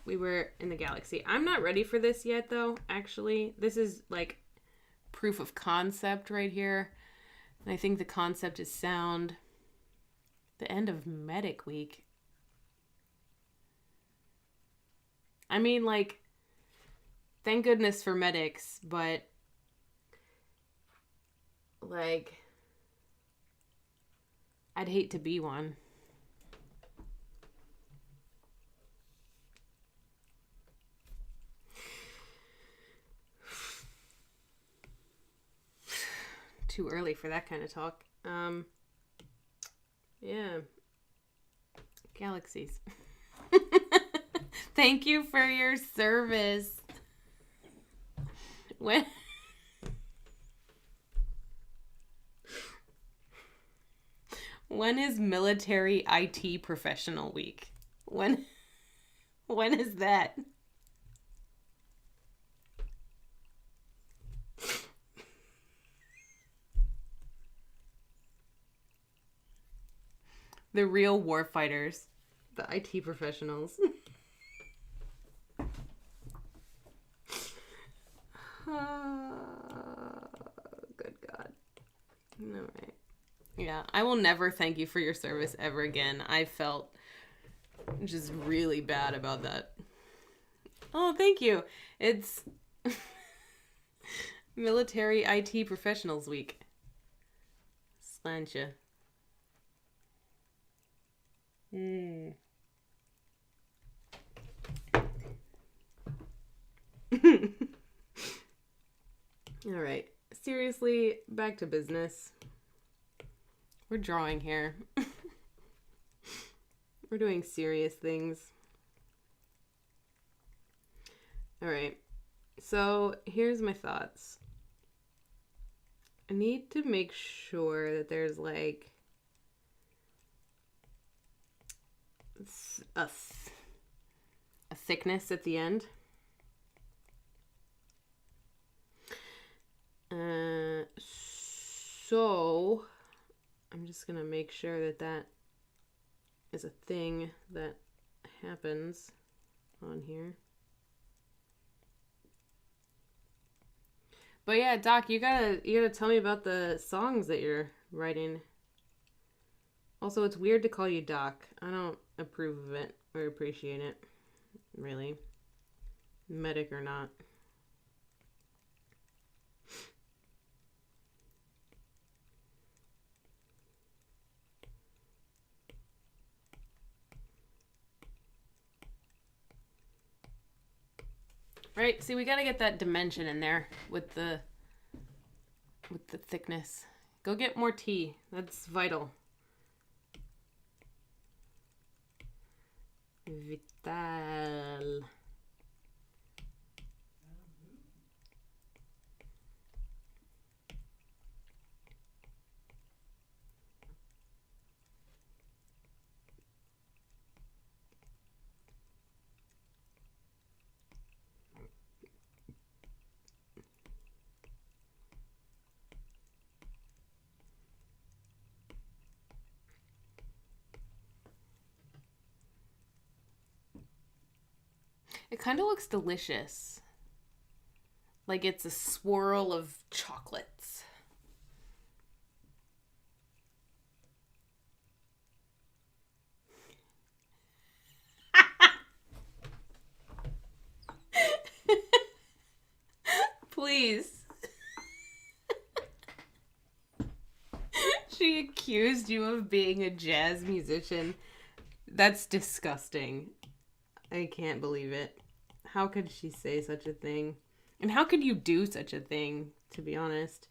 We were in the galaxy. I'm not ready for this yet, though, actually. This is, like, proof of concept right here. And I think the concept is sound. The end of Medic Week. I mean, like, thank goodness for medics, but, like, I'd hate to be one. Too early for that kind of talk. Yeah. Galaxies. Thank you for your service. When is Military IT Professional Week? When is that? The real warfighters. The IT professionals. Good God. All right. Yeah, I will never thank you for your service ever again. I felt just really bad about that. Oh, thank you. It's Military IT Professionals Week. Slancha. All right. Seriously, back to business. We're drawing here. We're doing serious things. All right. So here's my thoughts. I need to make sure that there's like a thickness at the end. So I'm just gonna make sure that that is a thing that happens on here. But yeah, Doc, you gotta tell me about the songs that you're writing. Also, it's weird to call you Doc. I don't approve of it or appreciate it, really. Medic or not. Right, see, we gotta get that dimension in there with the thickness. Go get more tea. That's vital. Vital. It kind of looks delicious. like it's a swirl of chocolates. Please. She accused you of being a jazz musician. That's disgusting. I can't believe it. How could she say such a thing? And how could you do such a thing, to be honest?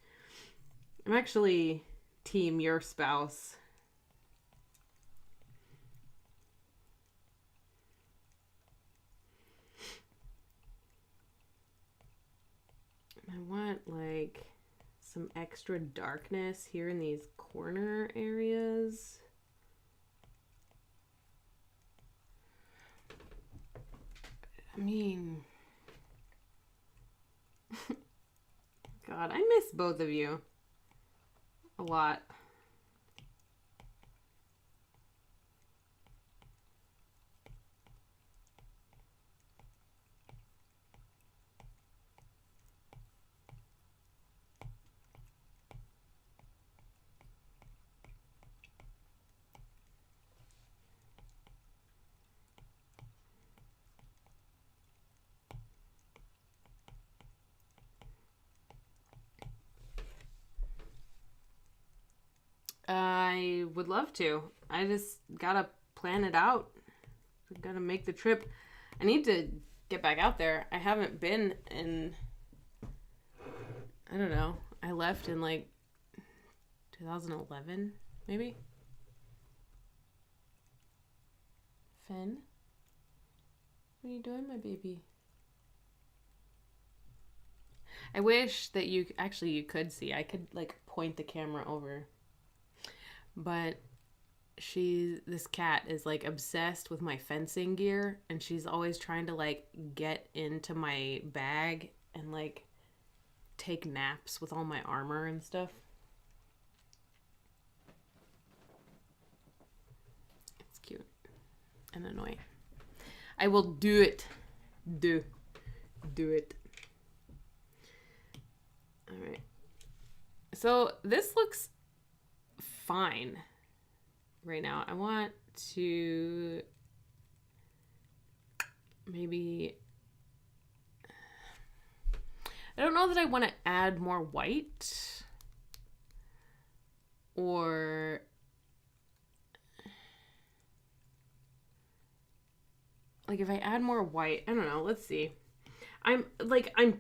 I'm actually team your spouse. I want, like, some extra darkness here in these corner areas. I mean, God, I miss both of you a lot. I would love to. I just gotta plan it out. Gotta make the trip. I need to get back out there. I haven't been in, I don't know. I left in like 2011, maybe? Finn? What are you doing, my baby? I wish that you could see. I could like point the camera over. But this cat is like obsessed with my fencing gear, and she's always trying to like get into my bag and like take naps with all my armor and stuff. It's cute and annoying. I will do it. Do it. All right. So this looks fine right now. I want to maybe, I don't know that I want to add more white or like if I add more white, I don't know. Let's see. I'm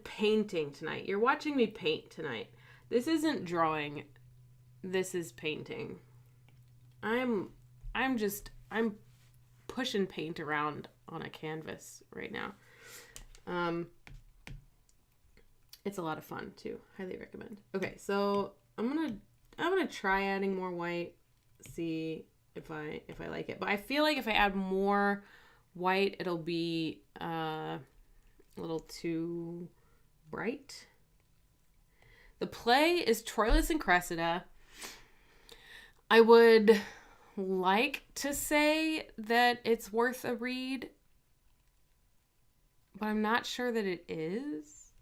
painting tonight. You're watching me paint tonight. This isn't drawing. This is painting. I'm pushing paint around on a canvas right now. It's a lot of fun too. Highly recommend. Okay, so I'm gonna try adding more white. See if I like it. But I feel like if I add more white, it'll be a little too bright. The play is Troilus and Cressida. I would like to say that it's worth a read, but I'm not sure that it is.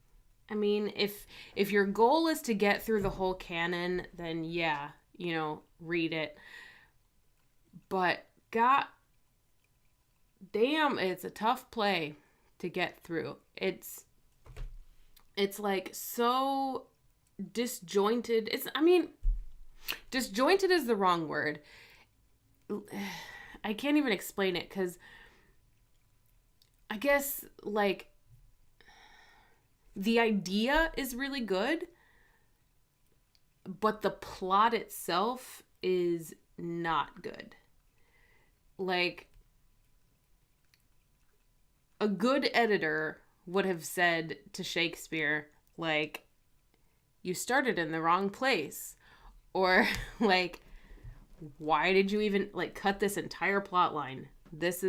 I mean, if your goal is to get through the whole canon, then yeah, read it. But god damn, it's a tough play to get through. It's like so disjointed. Disjointed is the wrong word. I can't even explain it because I guess like the idea is really good, but the plot itself is not good. Like a good editor would have said to Shakespeare, like, you started in the wrong place. Or like, why did you even like cut this entire plot line? This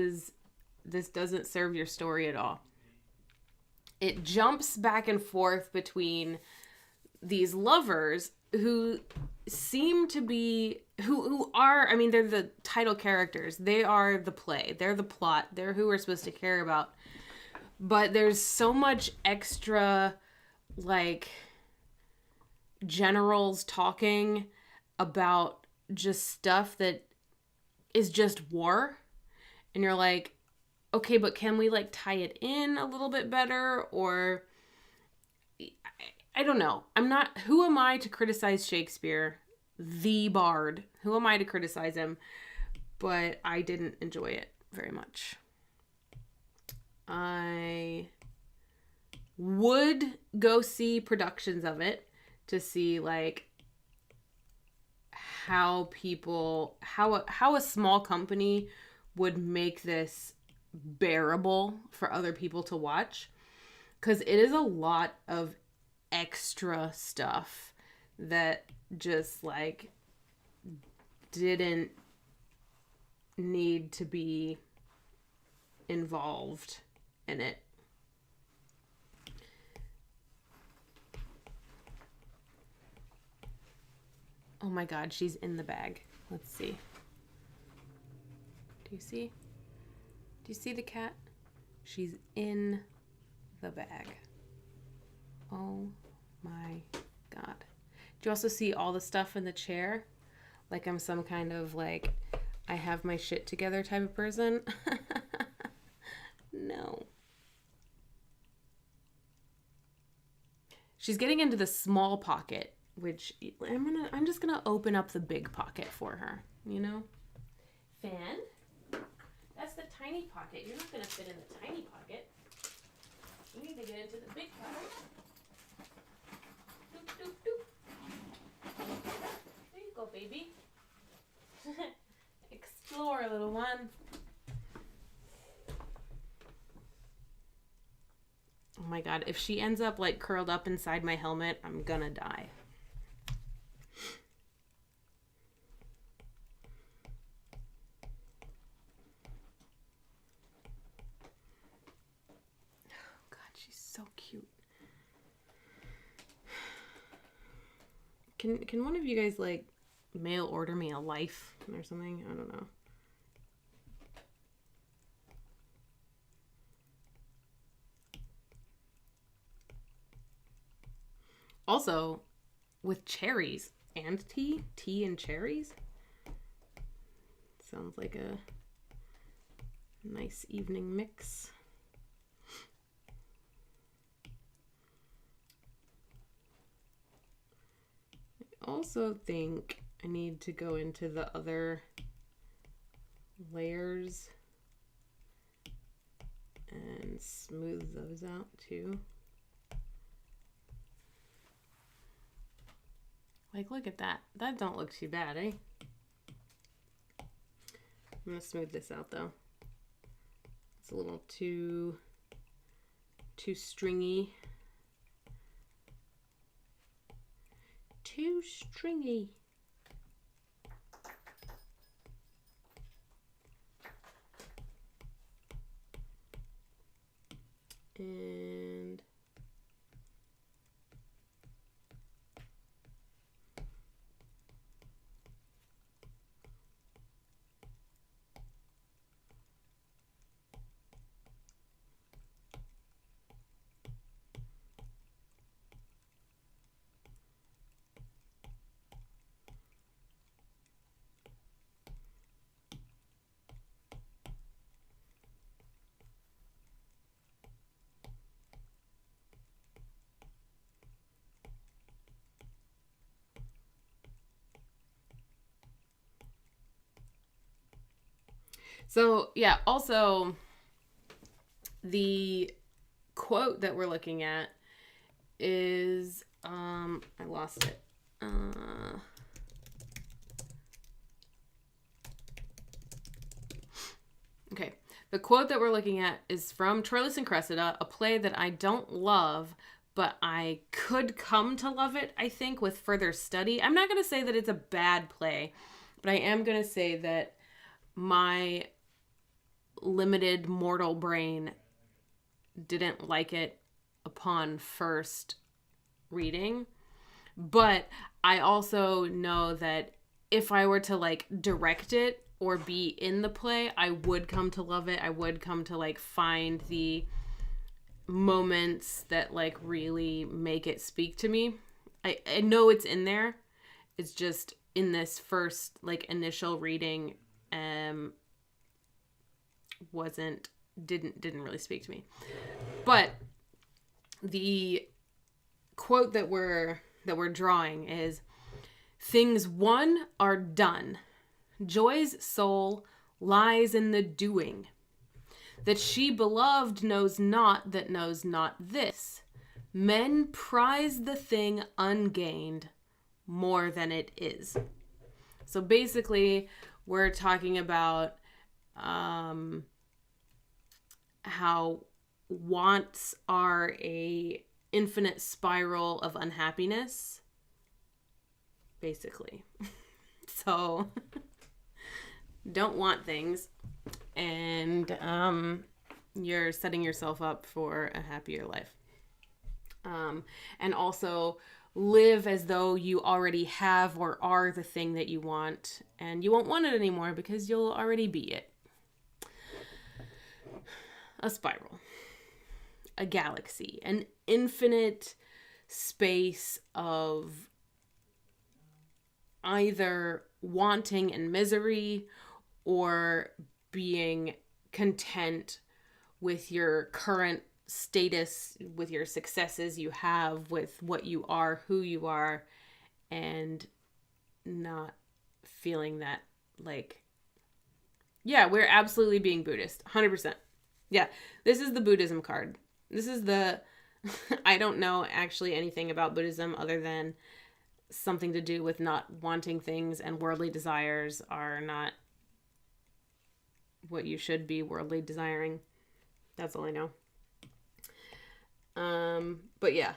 doesn't serve your story at all. It jumps back and forth between these lovers who seem to be who are, I mean, they're the title characters. They are the play. They're the plot. They're who we're supposed to care about. But there's so much extra like generals talking about just stuff that is just war. And you're like, okay, but can we like tie it in a little bit better? Or I don't know. Who am I to criticize Shakespeare, the bard? Who am I to criticize him? But I didn't enjoy it very much. I would go see productions of it to see like how a small company would make this bearable for other people to watch, because it is a lot of extra stuff that just like didn't need to be involved in it. Oh my God, she's in the bag. Let's see. Do you see? Do you see the cat? She's in the bag. Oh my God. Do you also see all the stuff in the chair? Like I'm some kind of like, I have my shit together type of person. No. She's getting into the small pocket, which I'm just gonna open up the big pocket for her, you know? Fan, that's the tiny pocket. You're not gonna fit in the tiny pocket. You need to get into the big pocket. Doop, doop, doop. There you go, baby. Explore, little one. Oh my God, if she ends up like curled up inside my helmet, I'm gonna die. Oh God, she's so cute. Can one of you guys like mail order me a life or something? I don't know. Also, with cherries and tea and cherries. Sounds like a nice evening mix. I also think I need to go into the other layers and smooth those out too. Like, look at that. That don't look too bad, eh? I'm gonna smooth this out though. It's a little too stringy. Too stringy. And so, yeah, also the quote that we're looking at is, I lost it. Okay. The quote that we're looking at is from Troilus and Cressida, a play that I don't love, but I could come to love it, I think, with further study. I'm not going to say that it's a bad play, but I am going to say that my limited mortal brain didn't like it upon first reading. But I also know that if I were to like direct it or be in the play, I would come to love it. I would come to like find the moments that like really make it speak to me. I know it's in there. It's just in this first like initial reading didn't really speak to me. But the quote that we're drawing is, "Things won are done. Joy's soul lies in the doing. That she beloved knows not that knows not this. Men prize the thing ungained more than it is." So basically, we're talking about how wants are a infinite spiral of unhappiness, basically. So don't want things, and you're setting yourself up for a happier life. And also live as though you already have or are the thing that you want, and you won't want it anymore because you'll already be it. A spiral, a galaxy, an infinite space of either wanting and misery or being content with your current status, with your successes you have, with what you are, who you are, and not feeling that, like, yeah, we're absolutely being Buddhist, 100%. Yeah, this is the Buddhism card. This is the, I don't know actually anything about Buddhism other than something to do with not wanting things, and worldly desires are not what you should be worldly desiring. That's all I know. But yeah,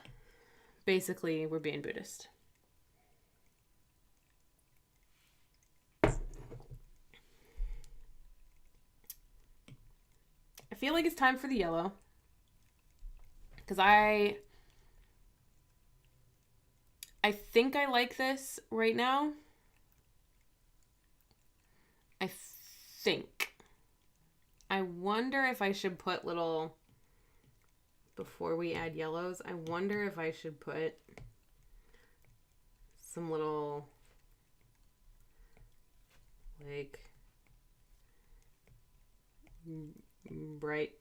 basically we're being Buddhist. I feel like it's time for the yellow, because I think I like this right now. I think. I wonder if I should put little, before we add yellows, I wonder if I should put some little, like, bright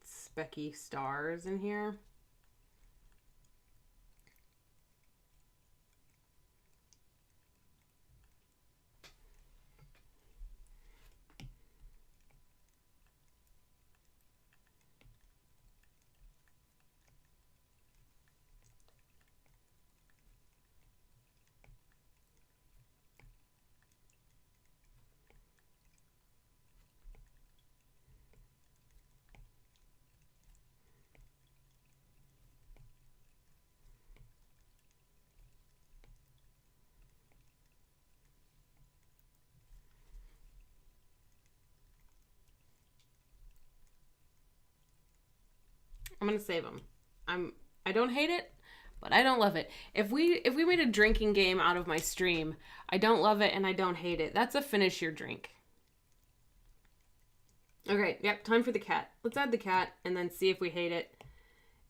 specky stars in here. I'm gonna save them. I don't hate it, but I don't love it. If we made a drinking game out of my stream, I don't love it and I don't hate it. That's a finish your drink. Okay, yep, time for the cat. Let's add the cat and then see if we hate it.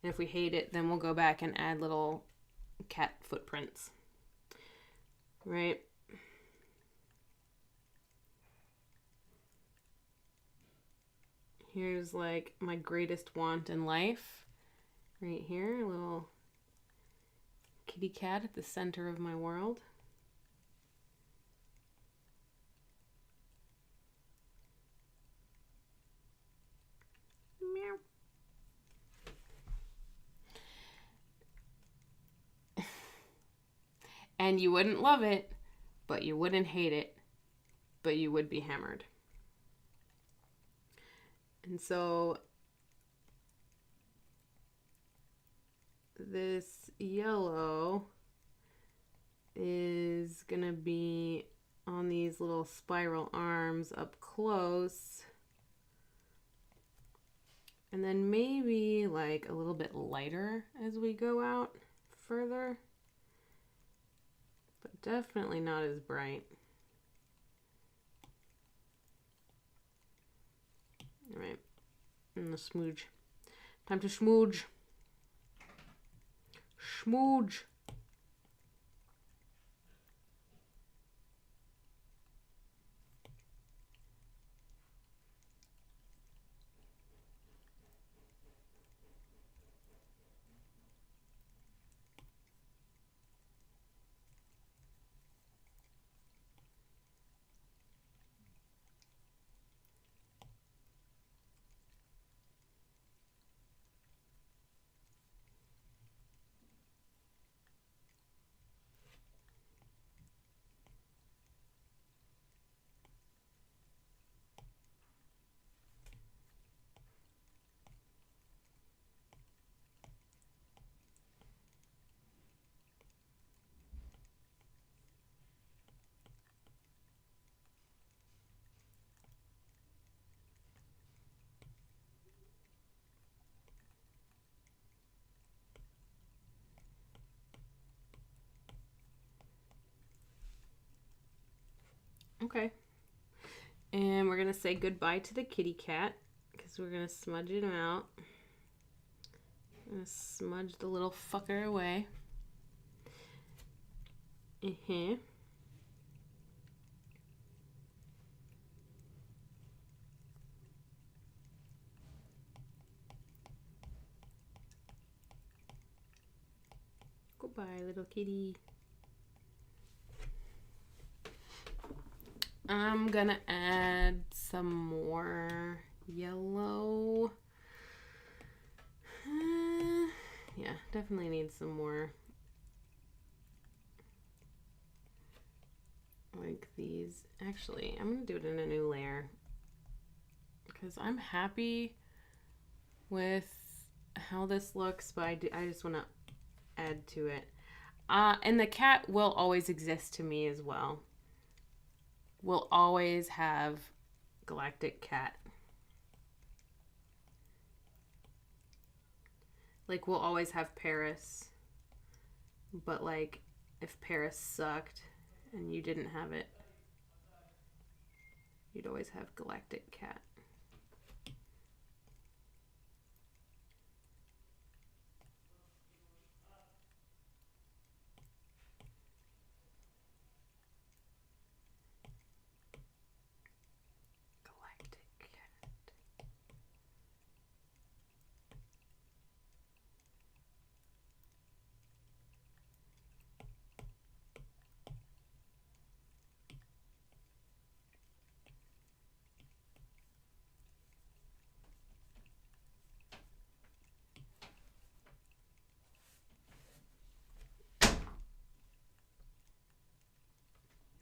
And if we hate it, then we'll go back and add little cat footprints. Right? Here's like my greatest want in life. Right here, a little kitty cat at the center of my world. Meow. And you wouldn't love it, but you wouldn't hate it, but you would be hammered. And so this yellow is gonna be on these little spiral arms up close, and then maybe like a little bit lighter as we go out further, but definitely not as bright. All right, and the smooge Time to schmooge. Schmooge. Okay. And we're going to say goodbye to the kitty cat because we're going to smudge him out. I'm going to smudge the little fucker away. Goodbye, little kitty. I'm gonna add some more yellow. Yeah, definitely need some more. Like these. Actually, I'm gonna do it in a new layer because I'm happy with how this looks, but I just want to add to it. And the cat will always exist to me as well. We'll always have Galactic Cat. Like, we'll always have Paris. But, like, if Paris sucked and you didn't have it, you'd always have Galactic Cat.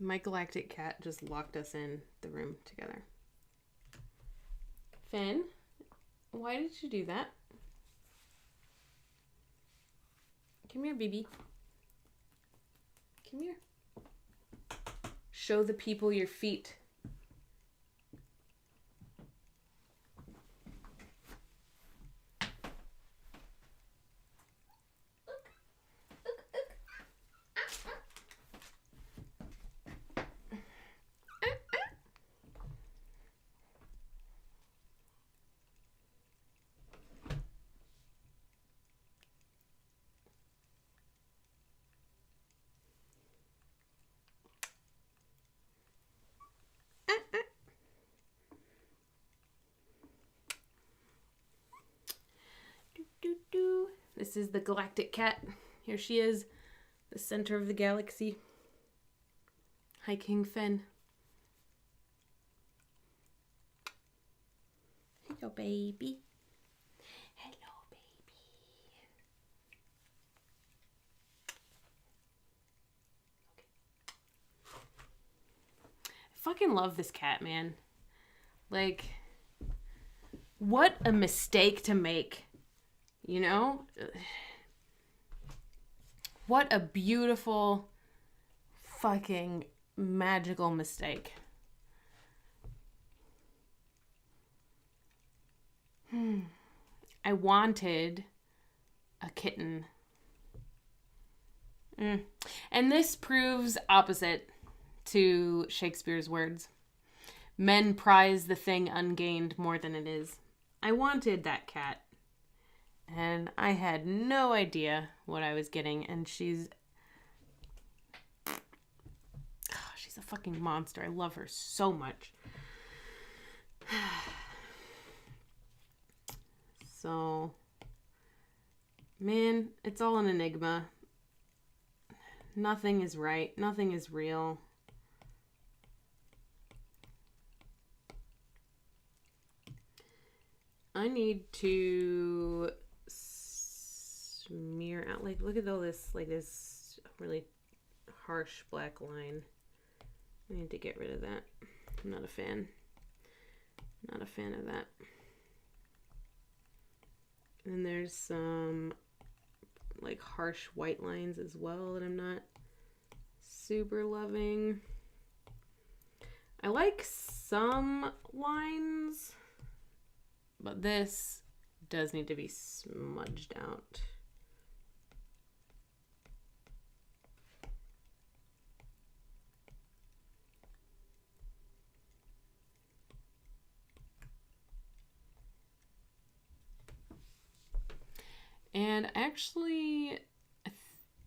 My Galactic Cat just locked us in the room together. Finn, why did you do that? Come here, baby. Come here. Show the people your feet. This is the Galactic Cat. Here she is, the center of the galaxy. Hi, King Finn. Hello, baby. Hello, baby. Okay. I fucking love this cat, man. Like, what a mistake to make. You know? What a beautiful, fucking magical mistake. I wanted a kitten. And this proves opposite to Shakespeare's words. Men prize the thing ungained more than it is. I wanted that cat. And I had no idea what I was getting. And she's a fucking monster. I love her so much. So, man, it's all an enigma. Nothing is right. Nothing is real. I need to smear out, like, look at all this, like, this really harsh black line. I need to get rid of that. I'm not a fan. Not a fan of that. And there's some, like, harsh white lines as well that I'm not super loving. I like some lines, but this does need to be smudged out. And actually, I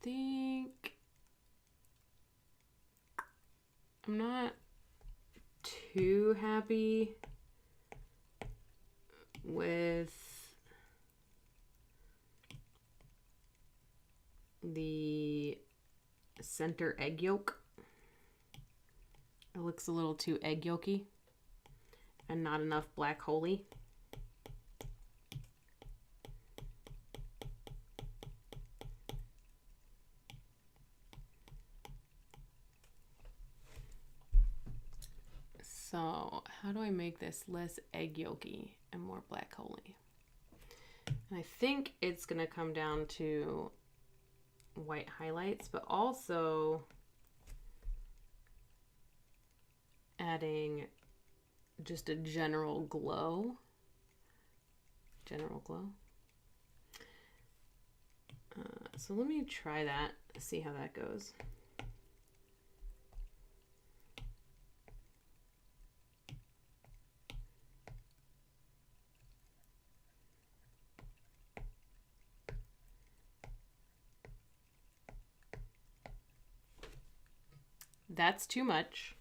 think I'm not too happy with the center egg yolk. It looks a little too egg yolky and not enough black holy. So how do I make this less egg yolky and more black holy? And I think it's gonna come down to white highlights, but also adding just a general glow. So let me try that, see how that goes. That's too much.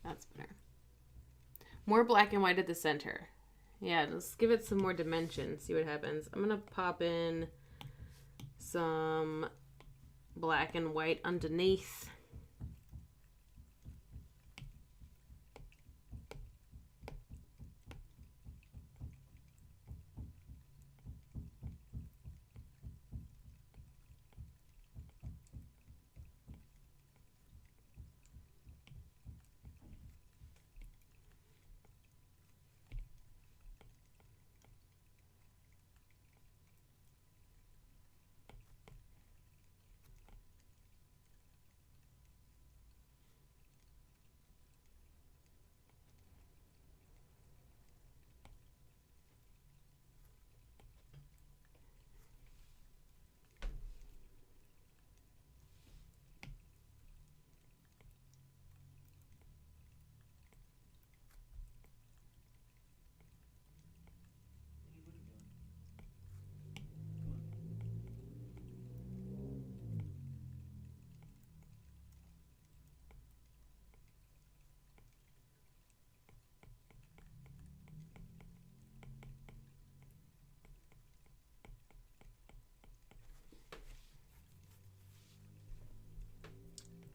That's better. More black and white at the center. Yeah, let's give it some more dimension, see what happens. I'm gonna pop in some black and white underneath.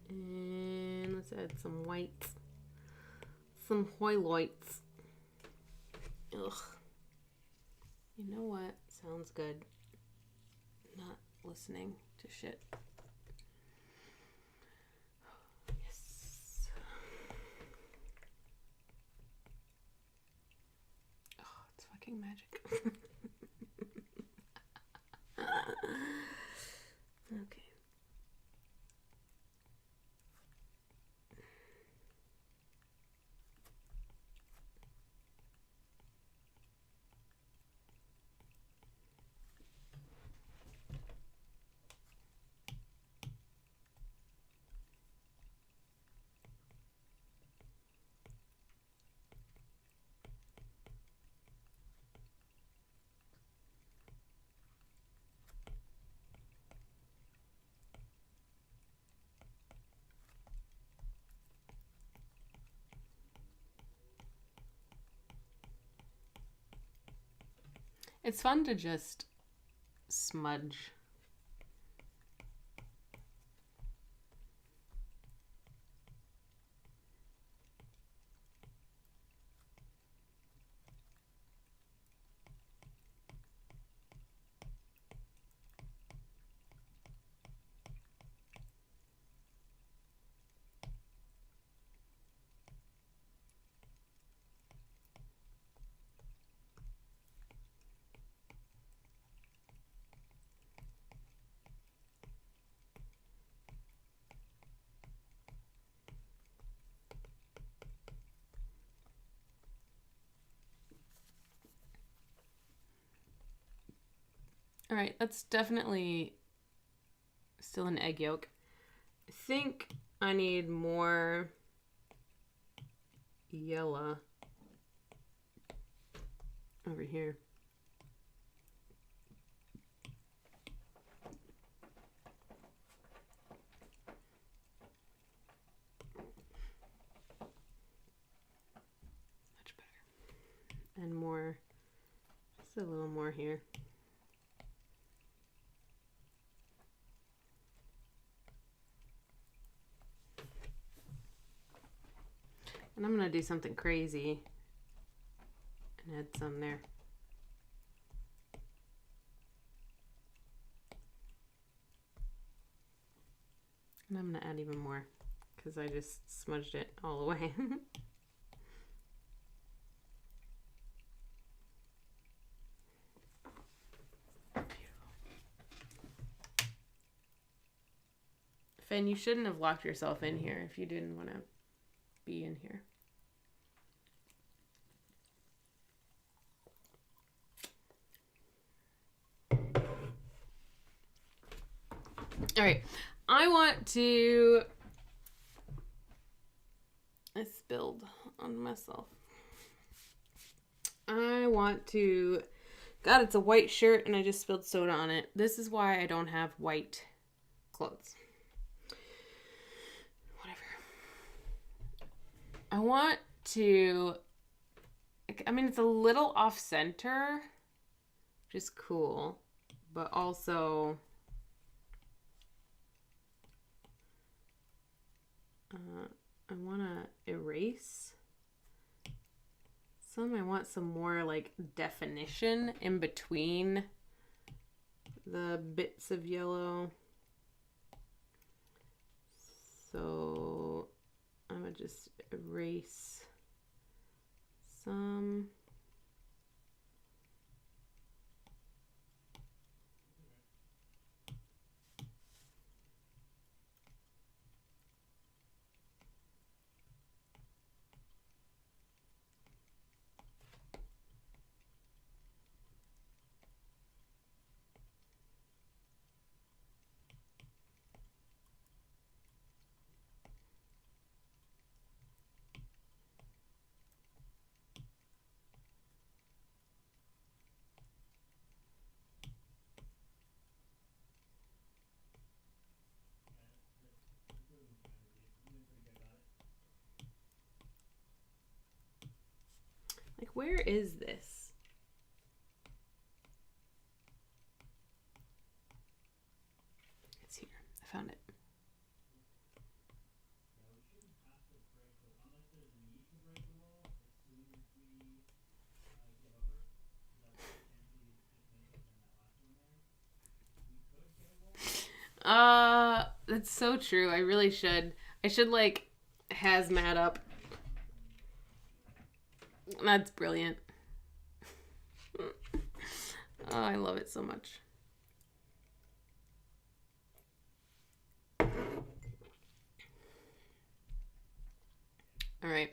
And let's add some white. Some highlights. Ugh. You know what? Sounds good. Not listening to shit. Yes. Fucking magic. Okay. It's fun to just smudge. All right, that's definitely still an egg yolk. I think I need more yellow over here. Much better. And more, just a little more here. And I'm going to do something crazy and add some there. And I'm going to add even more because I just smudged it all the way. Finn, you shouldn't have locked yourself in here if you didn't want to be in here. All right, I want to... I spilled on myself. I want to... God, it's a white shirt and I just spilled soda on it. This is why I don't have white clothes. I want to, I mean, it's a little off center, which is cool, but also, I want to erase some. I want some more like definition in between the bits of yellow. So I'm going to just erase some. Like, where is this? It's here. I found it. That's so true. I really should. I should like hazmat up. That's brilliant. Oh, I love it so much. All right.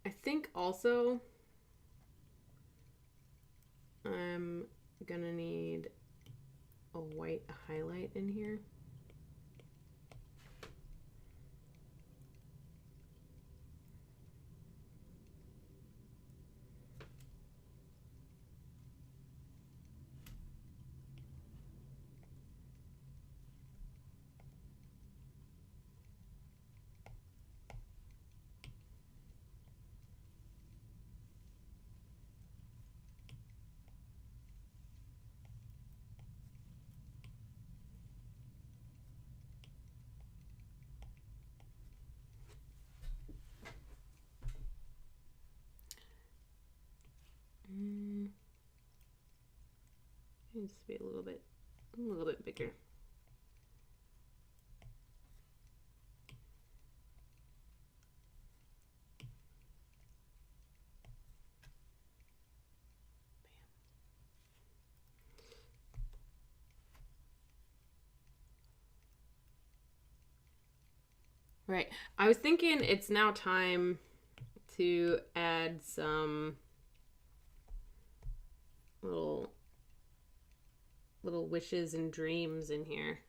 I think also I'm gonna need a white highlight in here. It needs to be a little bit bigger. Right. I was thinking it's now time to add some little wishes and dreams in here.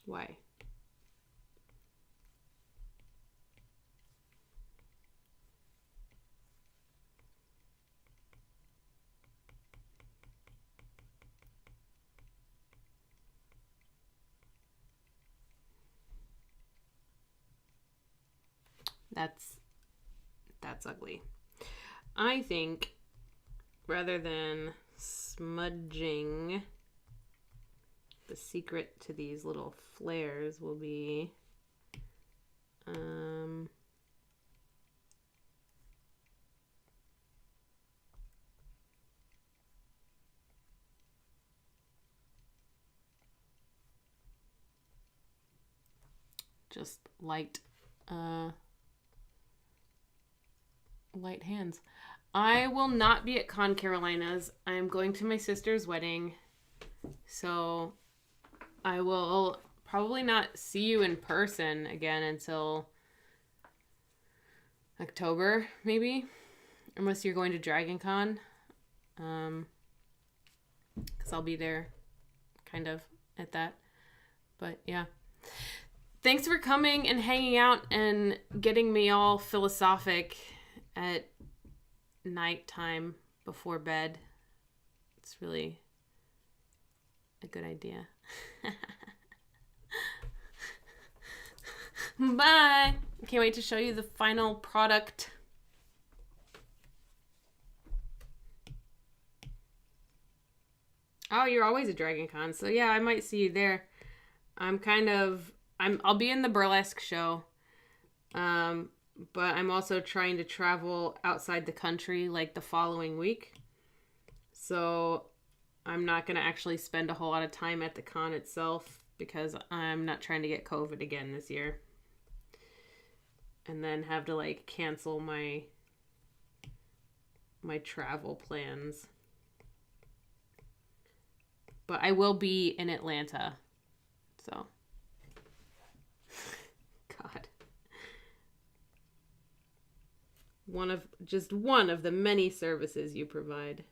Why? That's ugly. I think rather than smudging, the secret to these little flares will be just light hands. I will not be at Con Carolina's. I'm going to my sister's wedding. So I will probably not see you in person again until October, maybe. Unless you're going to Dragon Con. Because I'll be there kind of at that. But yeah. Thanks for coming and hanging out and getting me all philosophic at nighttime before bed. It's really a good idea. Bye. Can't wait to show you the final product. Oh, you're always at Dragon Con, so yeah, I might see you there. I'll be in the burlesque show. But I'm also trying to travel outside the country like the following week. So I'm not going to actually spend a whole lot of time at the con itself because I'm not trying to get COVID again this year. And then have to like cancel my travel plans. But I will be in Atlanta. So God. One of the many services you provide.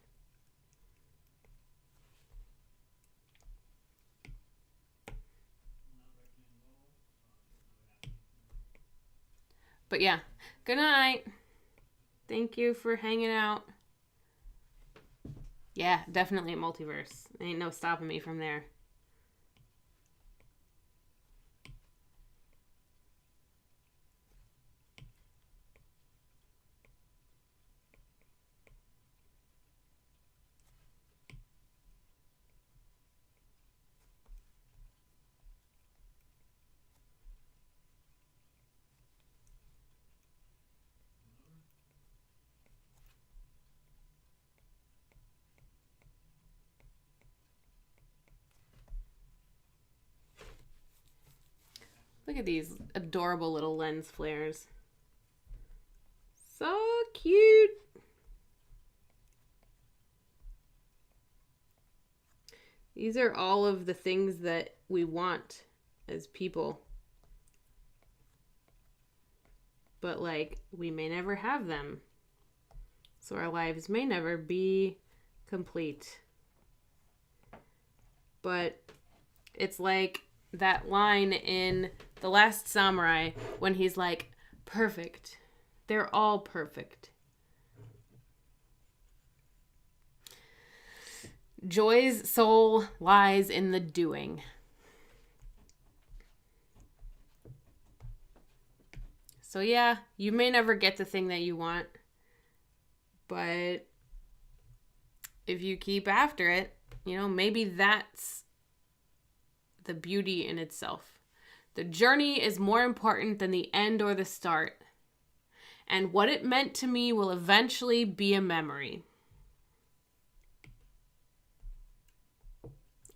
But yeah, good night. Thank you for hanging out. Yeah, definitely a multiverse. Ain't no stopping me from there. Look at these adorable little lens flares. So cute. These are all of the things that we want as people. But like, we may never have them. So our lives may never be complete. But it's like that line in The Last Samurai when he's like, perfect. They're all perfect. Joy's soul lies in the doing. So yeah, you may never get the thing that you want, but if you keep after it, you know, maybe that's the beauty in itself. The journey is more important than the end or the start. And what it meant to me will eventually be a memory.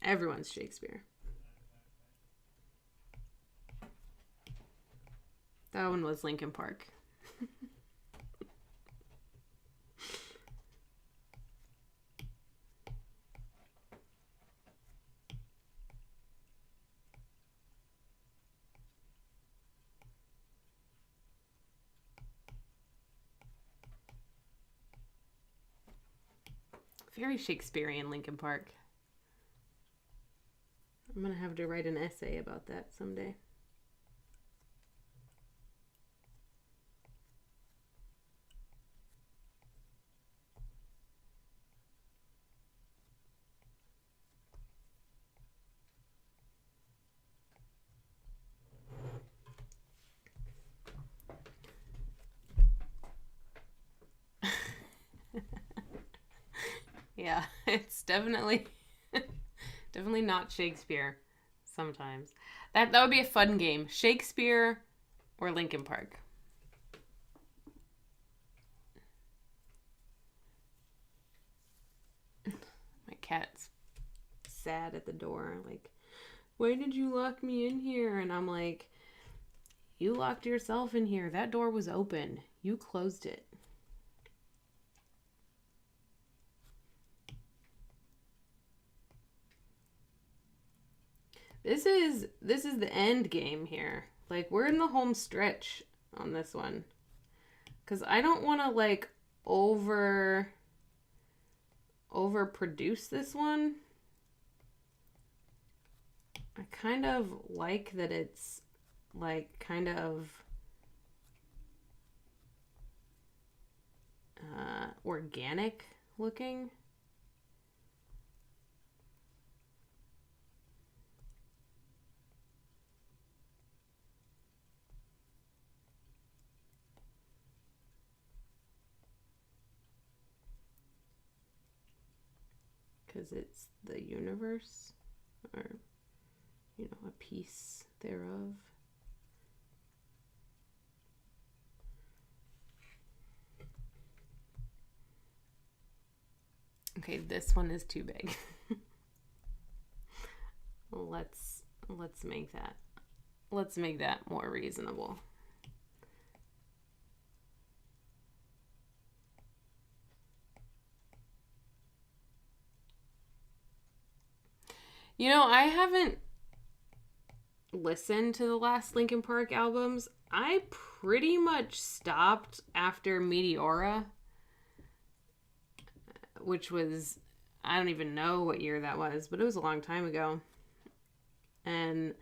Everyone's Shakespeare. That one was Linkin Park. Very Shakespearean, Linkin Park. I'm going to have to write an essay about that someday. Yeah, it's definitely not Shakespeare sometimes. That would be a fun game. Shakespeare or Linkin Park. My cat's sad at the door. Like, why did you lock me in here? And I'm like, you locked yourself in here. That door was open. You closed it. This is the end game here. Like, we're in the home stretch on this one. Because I don't want to, like, overproduce this one. I kind of like that it's, like, kind of organic looking. Because it's the universe, or, you know, a piece thereof. Okay, this one is too big. Let's make that more reasonable. You know, I haven't listened to the last Linkin Park albums. I pretty much stopped after Meteora, which was, I don't even know what year that was, but it was a long time ago. And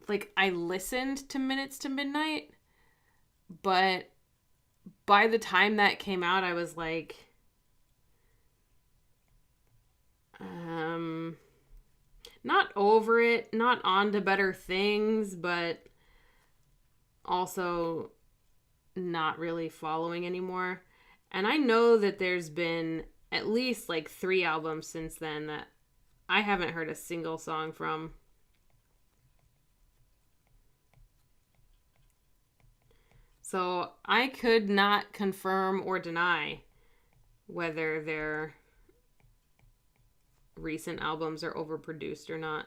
like, I listened to Minutes to Midnight, but by the time that came out, I was like, not over it, not on to better things, but also not really following anymore. And I know that there's been at least like 3 albums since then that I haven't heard a single song from. So I could not confirm or deny whether their recent albums are overproduced or not.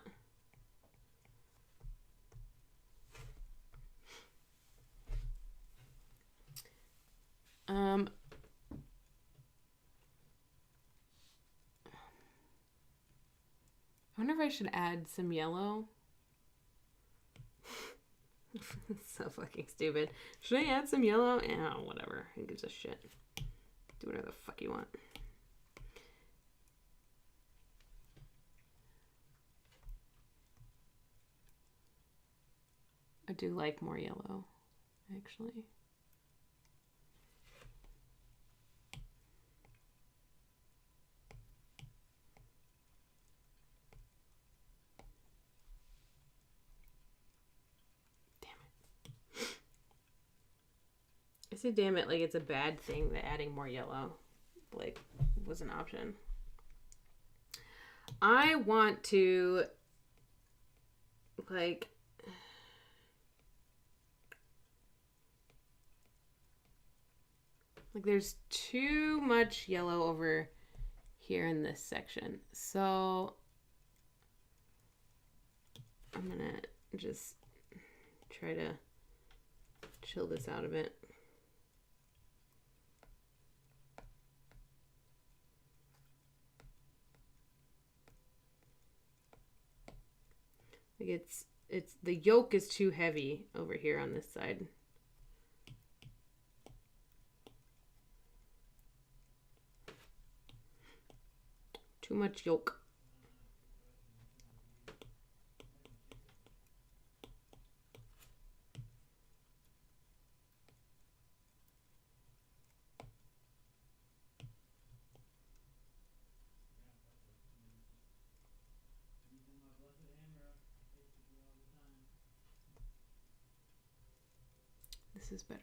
I wonder if I should add some yellow. So fucking stupid. Should I add some yellow? Yeah, whatever. Who gives a shit? Do whatever the fuck you want. I do like more yellow, actually. I say damn it like it's a bad thing that adding more yellow like was an option. I want to like there's too much yellow over here in this section. So I'm gonna just try to chill this out a bit. Like it's the yolk is too heavy over here on this side. Too much yolk. This is better.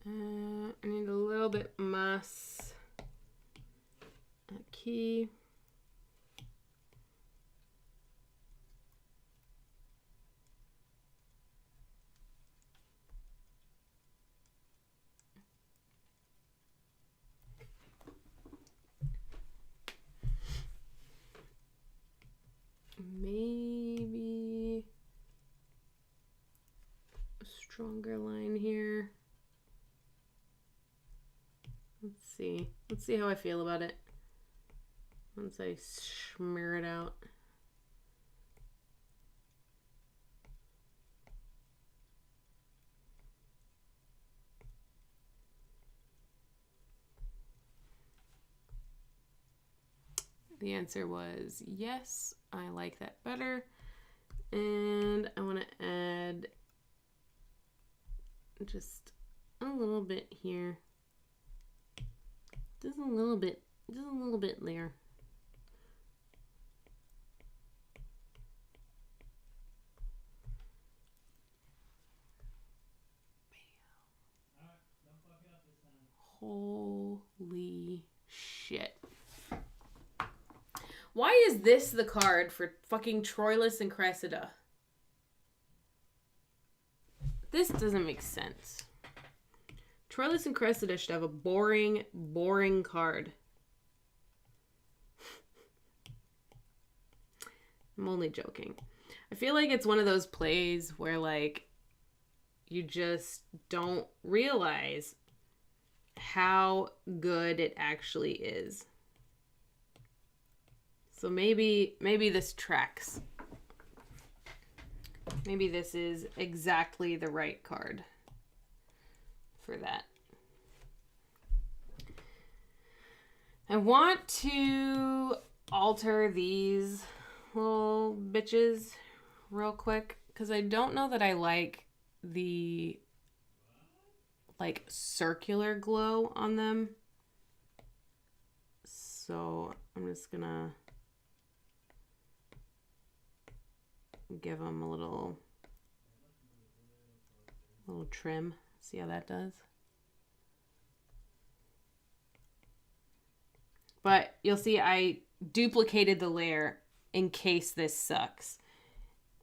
I need a little bit más aquí. Maybe a stronger line here. Let's see. Let's see how I feel about it once I smear it out. The answer was yes, I like that better. And I want to add just a little bit here. Just a little bit there. Holy shit. Why is this the card for fucking Troilus and Cressida? This doesn't make sense. Troilus and Cressida should have a boring, boring card. I'm only joking. I feel like it's one of those plays where, like, you just don't realize how good it actually is. So maybe this tracks. Maybe this is exactly the right card for that. I want to alter these little bitches real quick because I don't know that I like the like circular glow on them. So I'm just gonna give them a little trim. See how that does? But you'll see I duplicated the layer in case this sucks.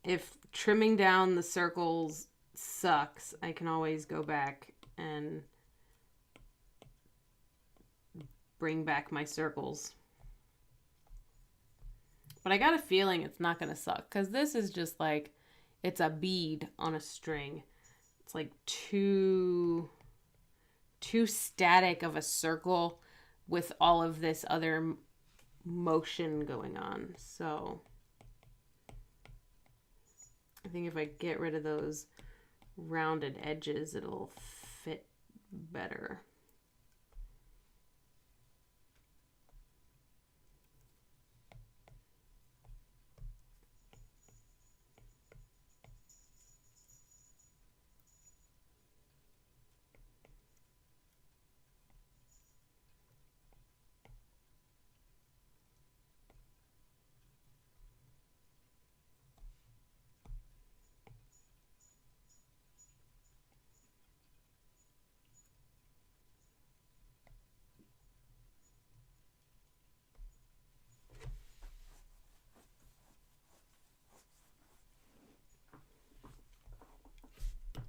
If trimming down the circles sucks, I can always go back and bring back my circles. But I got a feeling it's not going to suck because this is just like, it's a bead on a string. It's like too static of a circle with all of this other motion going on. So I think if I get rid of those rounded edges, it'll fit better.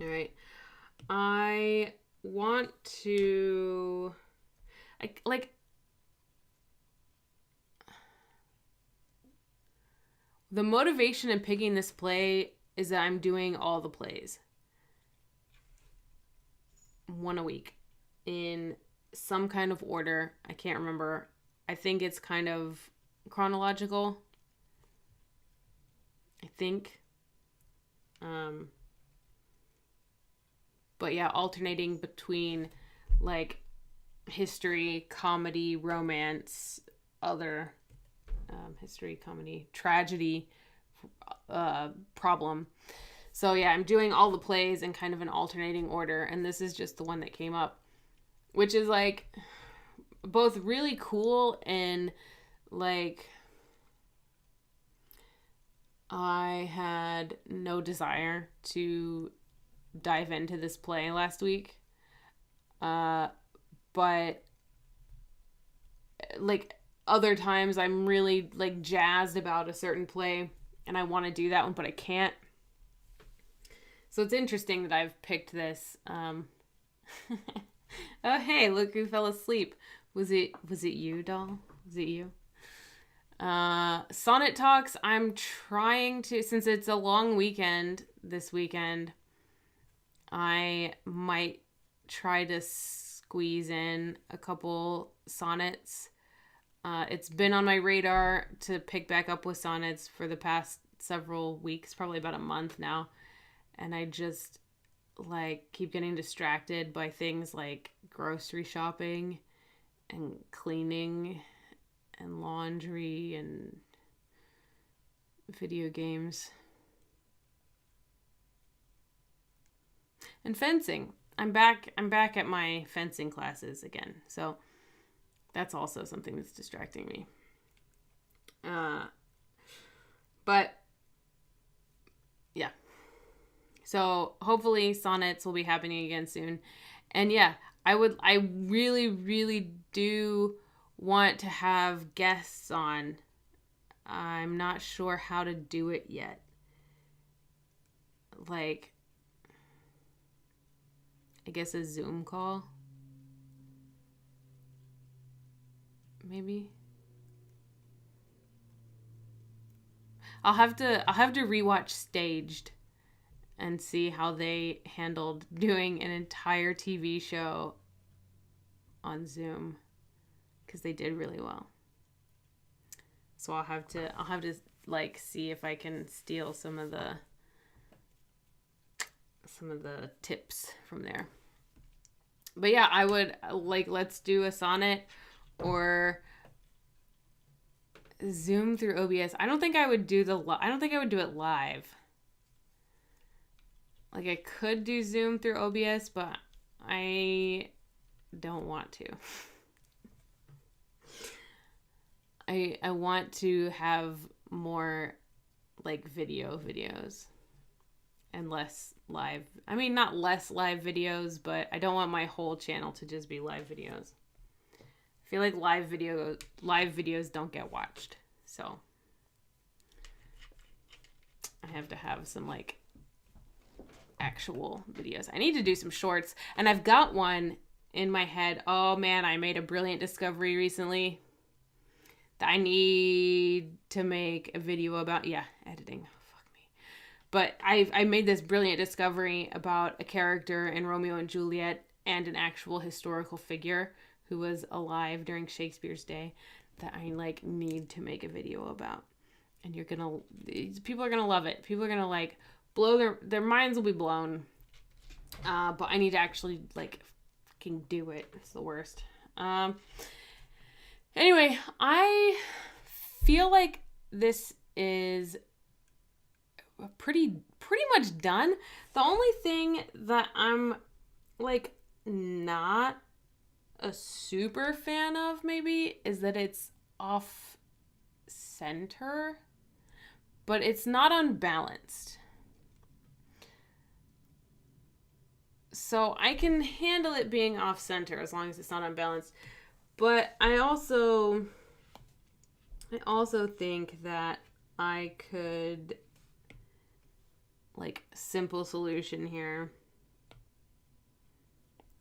All right. I want to, the motivation in picking this play is that I'm doing all the plays. One a week in some kind of order. I can't remember. I think it's kind of chronological. I think. But yeah, alternating between like history, comedy, romance, other history, comedy, tragedy, problem. So yeah, I'm doing all the plays in kind of an alternating order, and this is just the one that came up, which is like both really cool and like I had no desire to dive into this play last week. But like other times I'm really like jazzed about a certain play and I want to do that one, but I can't. So it's interesting that I've picked this. Oh, hey, look who fell asleep. Was it you, doll? Was it you? Sonnet Talks, I'm trying to, since it's a long weekend this weekend, I might try to squeeze in a couple sonnets. It's been on my radar to pick back up with sonnets for the past several weeks, probably about a month now. And I just like keep getting distracted by things like grocery shopping and cleaning and laundry and video games. And fencing. I'm back at my fencing classes again. So that's also something that's distracting me. But yeah. So hopefully sonnets will be happening again soon. And yeah, I really, really do want to have guests on. I'm not sure how to do it yet. Like, I guess a Zoom call. Maybe. I'll have to rewatch Staged and see how they handled doing an entire TV show on Zoom, because they did really well. So I'll have to like see if I can steal some of the tips from there. But yeah, I would like, let's do a sonnet or Zoom through OBS. I don't think I would do it live. Like, I could do Zoom through OBS, but I don't want to. I want to have more like videos and less live. I mean, not less live videos, but I don't want my whole channel to just be live videos. I feel like live videos don't get watched. So I have to have some like actual videos. I need to do some shorts, and I've got one in my head. Oh man, I made a brilliant discovery recently. that I need to make a video about. Yeah, editing. Fuck me. But I made this brilliant discovery about a character in Romeo and Juliet and an actual historical figure who was alive during Shakespeare's day that I like need to make a video about. And people are gonna love it. People are gonna like blow their minds will be blown. But I need to actually like fucking do it. It's the worst. Anyway, I feel like this is pretty much done. The only thing that I'm like not a super fan of maybe is that it's off center, but it's not unbalanced. So I can handle it being off center as long as it's not unbalanced. But I also think that I could, like, simple solution here.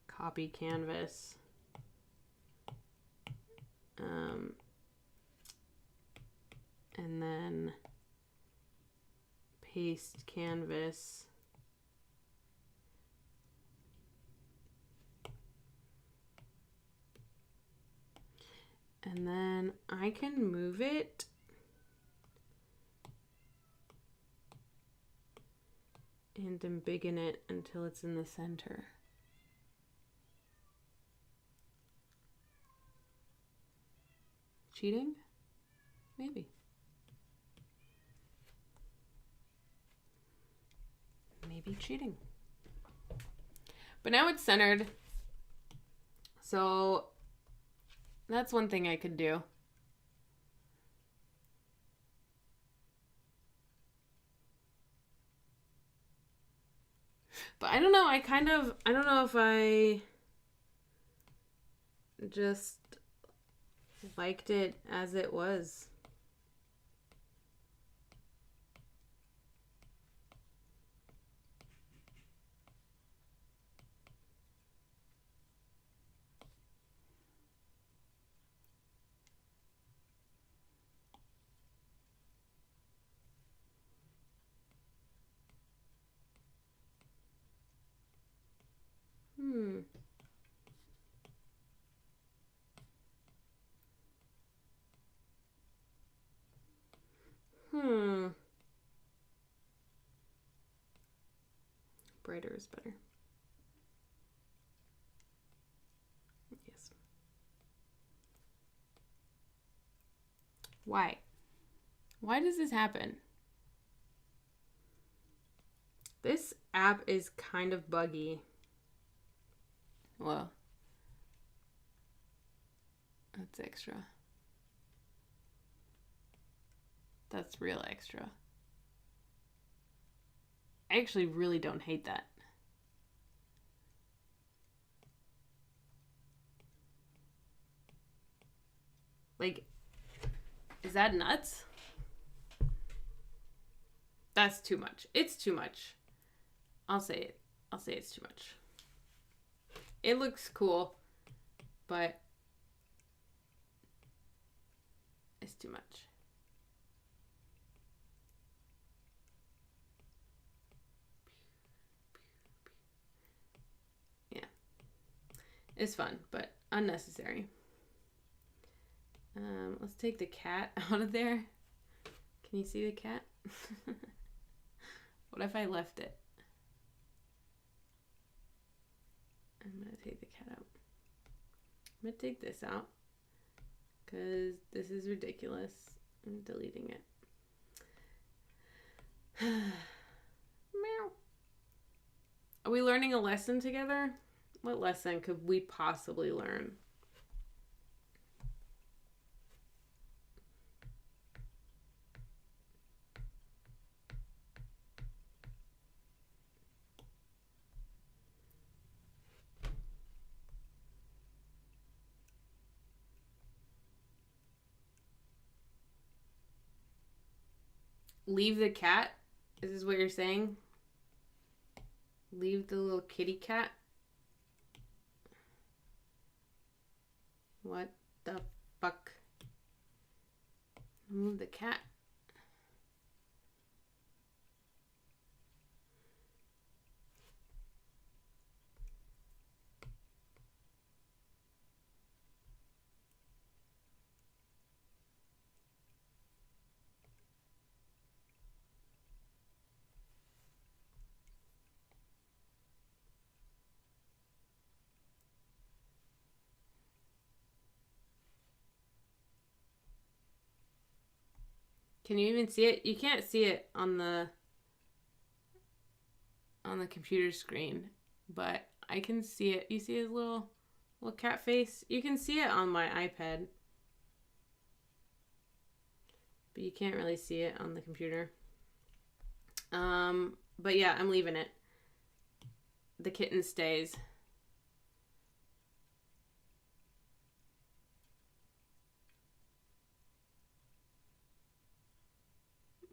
Copy canvas. And then paste canvas. And then I can move it and embiggen it until it's in the center. Cheating? Maybe. Maybe cheating. But now it's centered. So that's one thing I could do. But I don't know. I don't know if I just liked it as it was. Brighter is better. Yes. Why? Why does this happen? This app is kind of buggy. Well, that's extra. That's real extra. I actually really don't hate that. Like, is that nuts? That's too much. It's too much. I'll say it. I'll say it's too much. It looks cool, but it's too much. Yeah. It's fun, but unnecessary. Let's take the cat out of there. Can you see the cat? What if I left it? I'm going to take the cat out. I'm going to take this out because this is ridiculous. I'm deleting it. Meow. Are we learning a lesson together? What lesson could we possibly learn? Leave the cat? Is this what you're saying? Leave the little kitty cat? What the fuck? Move the cat. Can you even see it? You can't see it on the computer screen, but I can see it. You see his little cat face? You can see it on my iPad, but you can't really see it on the computer. But yeah, I'm leaving it. The kitten stays.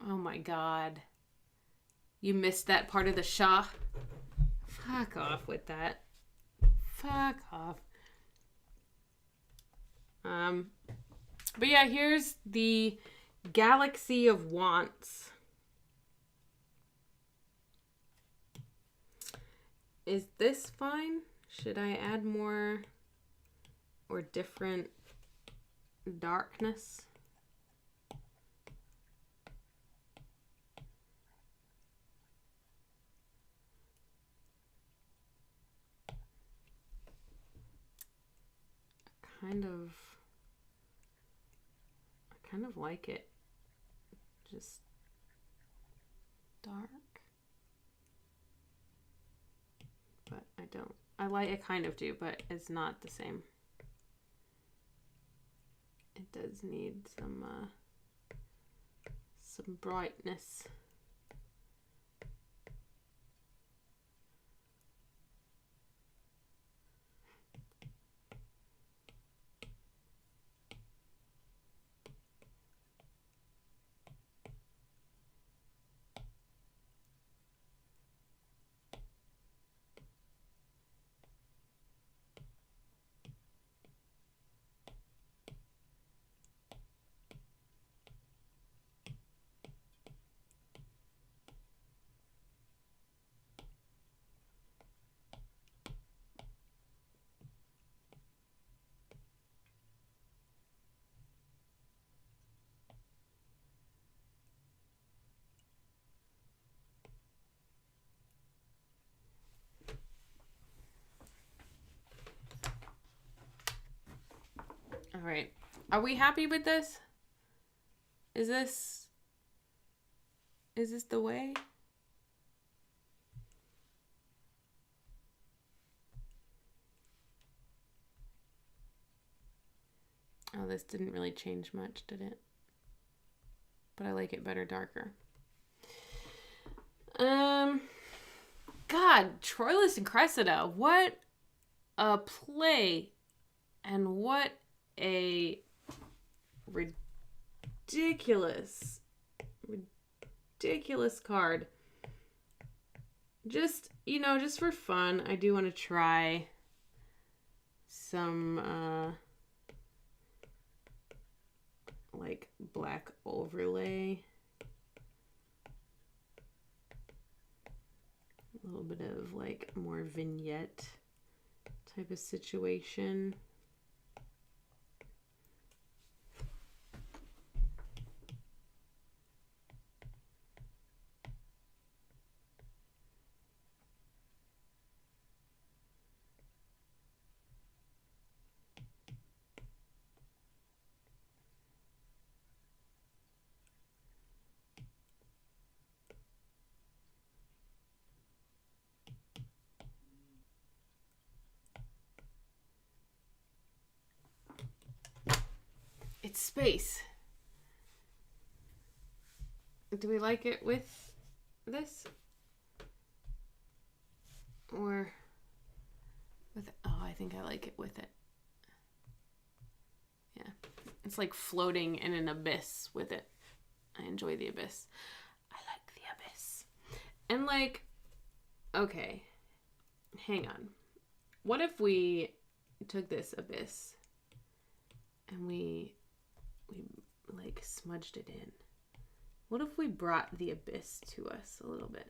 Oh my god. You missed that part of the Shah. Fuck off with that. Fuck off. But yeah, here's the Galaxy of Wants. Is this fine? Should I add more or different darkness? I kind of like it. Just dark. But I don't. I kind of do, but it's not the same. It does need some brightness. All right. Are we happy with this? Is this the way? Oh, this didn't really change much, did it? But I like it better darker. God, Troilus and Cressida. What a play. And what a ridiculous card. Just, just for fun, I do want to try some like black overlay. A little bit of like more vignette type of situation. It's space. Do we like it with this? Or with it? Oh, I think I like it with it. Yeah. It's like floating in an abyss with it. I enjoy the abyss. I like the abyss. And like, okay, hang on. What if we took this abyss and we like smudged it in. What if we brought the abyss to us a little bit?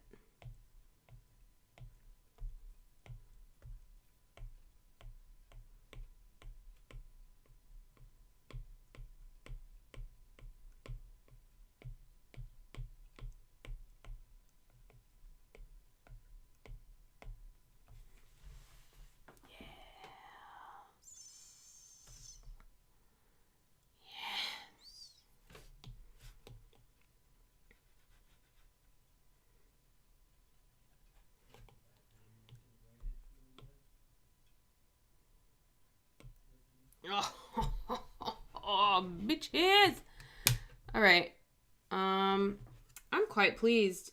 Oh, bitches. All right. I'm quite pleased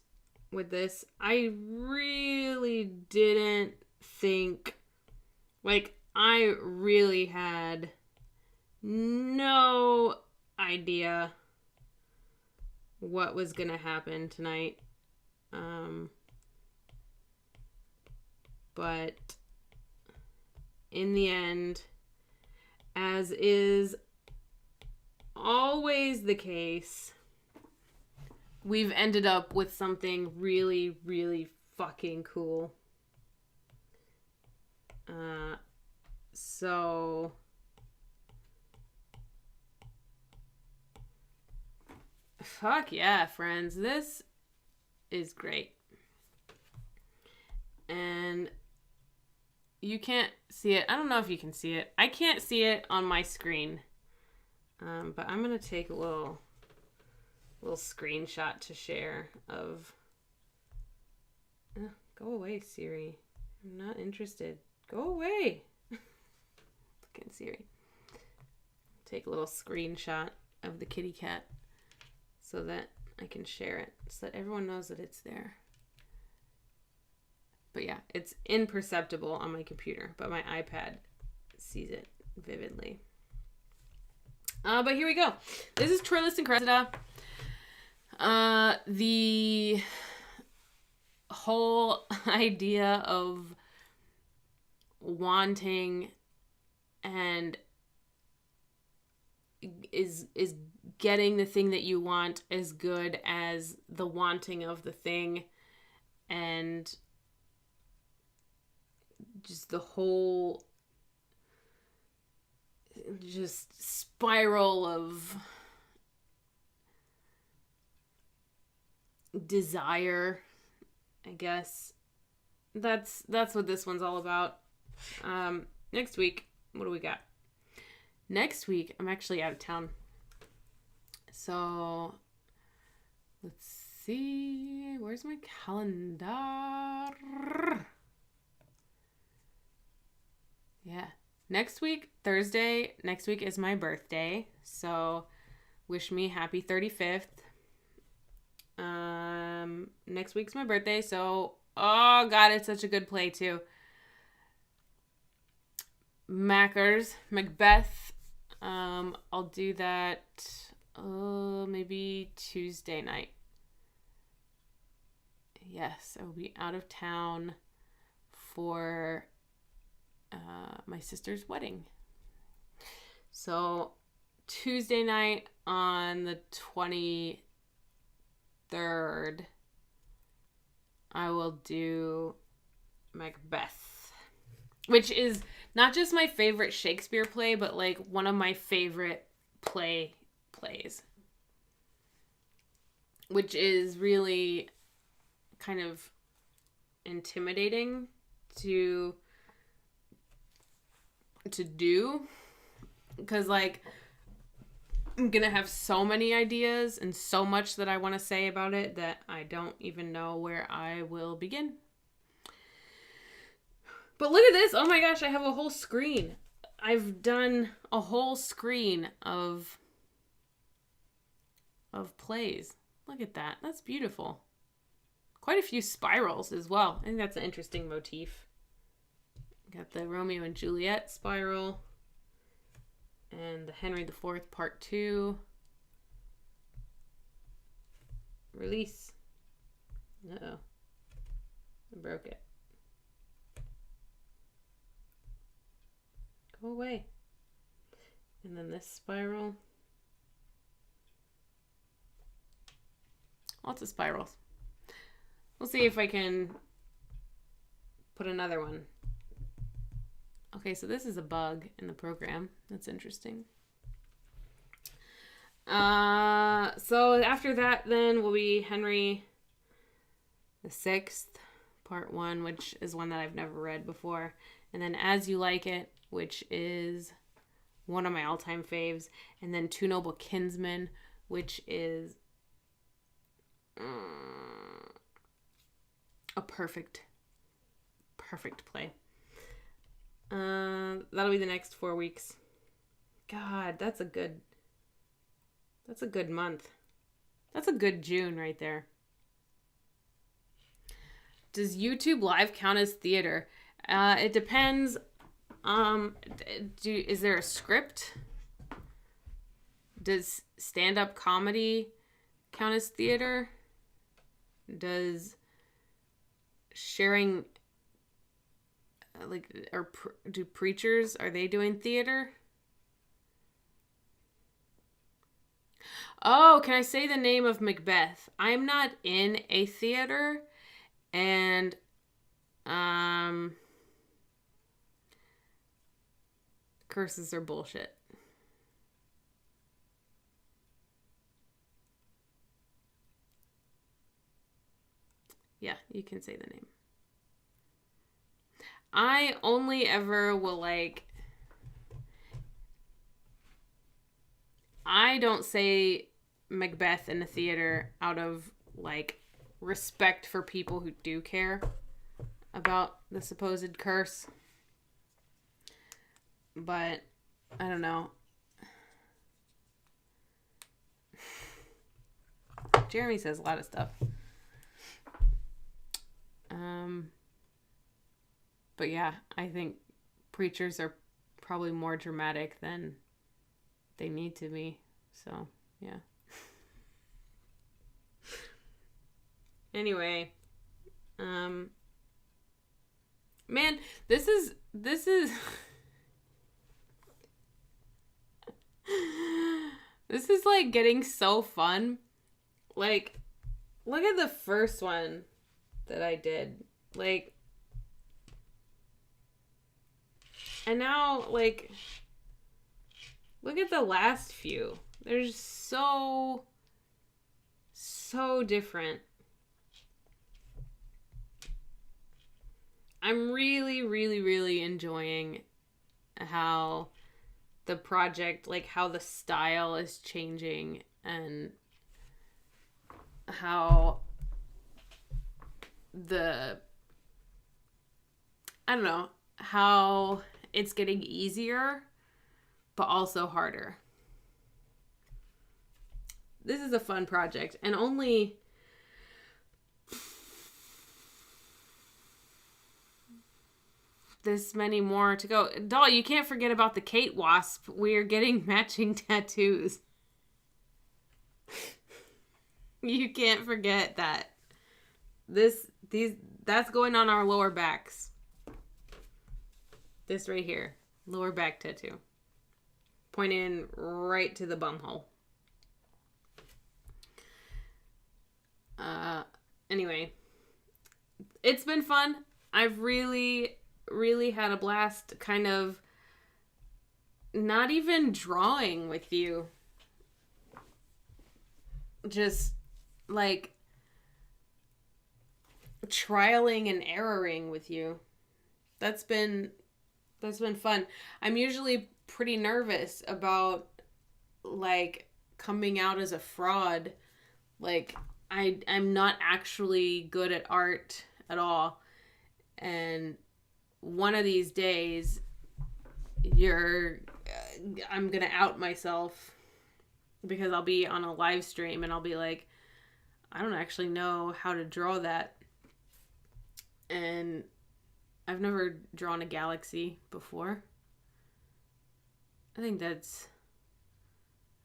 with this. I really didn't think, like, I really had no idea what was gonna happen tonight. But in the end, as is always the case, we've ended up with something really, really fucking cool. So fuck yeah, friends. This is great. And you can't see it. I don't know if you can see it. I can't see it on my screen. But I'm going to take a little screenshot to share of... go away, Siri. I'm not interested. Go away. Fucking Siri. Take a little screenshot of the kitty cat so that I can share it, so that everyone knows that it's there. But yeah, it's imperceptible on my computer, but my iPad sees it vividly. But here we go. This is Troilus and Cressida. The whole idea of wanting and is getting the thing that you want as good as the wanting of the thing, and just the whole just spiral of desire, I guess. That's what this one's all about. Next week, what do we got? Next week, I'm actually out of town. So, let's see. Where's my calendar? Yeah. Next week, Thursday, next week is my birthday. So, wish me happy 35th. Next week's my birthday. So, oh God, it's such a good play too. Macbeth. I'll do that maybe Tuesday night. Yes, I will be out of town for my sister's wedding. So Tuesday night on the 23rd, I will do Macbeth, which is not just my favorite Shakespeare play, but like one of my favorite plays, which is really kind of intimidating to do, because like I'm gonna have so many ideas and so much that I want to say about it that I don't even know where I will begin. But look at this. Oh my gosh, I have a whole screen. I've done a whole screen of plays. Look at that. That's beautiful. Quite a few spirals as well. I think that's an interesting motif. Got the Romeo and Juliet spiral and the Henry IV Part 2. Release. Uh-oh. I broke it. Go away. And then this spiral. Lots of spirals. We'll see if I can put another one. Okay, so this is a bug in the program. That's interesting. So after that, then will be Henry VI, Part 1, which is one that I've never read before. And then As You Like It, which is one of my all-time faves. And then Two Noble Kinsmen, which is a perfect play. That'll be the next 4 weeks. God, that's a good month. That's a good June right there. Does YouTube Live count as theater? It depends. Is there a script? Does stand-up comedy count as theater? Does sharing, do preachers, are they doing theater? Oh, can I say the name of Macbeth? I'm not in a theater, and curses are bullshit. Yeah, you can say the name. I only ever will I don't say Macbeth in the theater out of respect for people who do care about the supposed curse. But I don't know. Jeremy says a lot of stuff. But yeah, I think preachers are probably more dramatic than they need to be. So, yeah. Anyway, man, this is this is getting so fun. Look at the first one that I did. And now, look at the last few. They're just so different. I'm really, really, really enjoying how the project, how the style is changing and how how it's getting easier, but also harder. This is a fun project, and only this many more to go. Doll, you can't forget about the Kate Wasp. We're getting matching tattoos. You can't forget that. That's going on our lower backs. This right here, lower back tattoo, pointing right to the bum hole. Anyway, it's been fun. I've really, really had a blast kind of not even drawing with you. Just trialing and erroring with you. That's been fun. I'm usually pretty nervous about coming out as a fraud. I'm not actually good at art at all. And one of these days I'm going to out myself because I'll be on a live stream and I'll be like, I don't actually know how to draw that. And I've never drawn a galaxy before. I think that's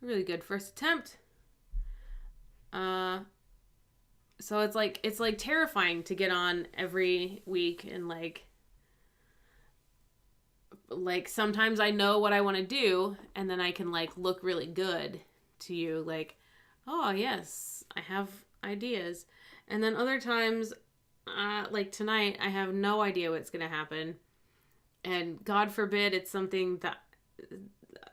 a really good first attempt. So it's terrifying to get on every week and sometimes I know what I want to do and then I can look really good to you, oh yes, I have ideas. And then other times, like tonight, I have no idea what's going to happen. And God forbid it's something that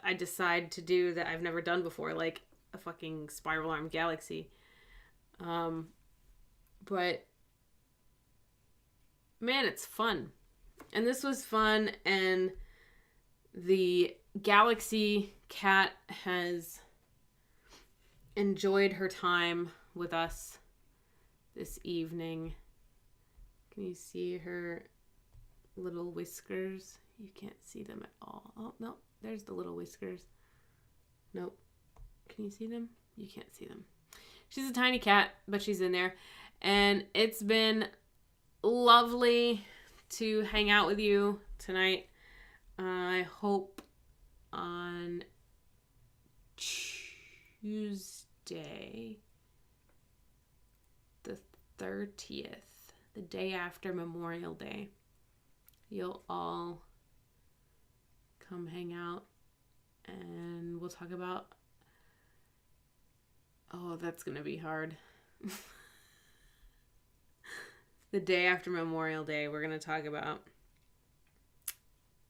I decide to do that I've never done before, like a fucking spiral arm galaxy. But man, it's fun. And this was fun, and the galaxy cat has enjoyed her time with us this evening. Can you see her little whiskers? You can't see them at all. Oh, no, there's the little whiskers. Nope. Can you see them? You can't see them. She's a tiny cat, but she's in there. And it's been lovely to hang out with you tonight. I hope on Tuesday, the 30th, the day after Memorial Day, you'll all come hang out and we'll talk about, oh, that's going to be hard. The day after Memorial Day, we're going to talk about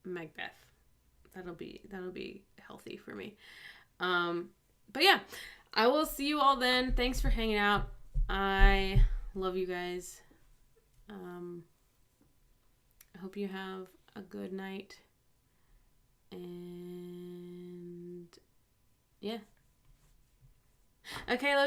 Macbeth. That'll be healthy for me. But yeah, I will see you all then. Thanks for hanging out. I love you guys. I hope you have a good night. And yeah. Okay, love you.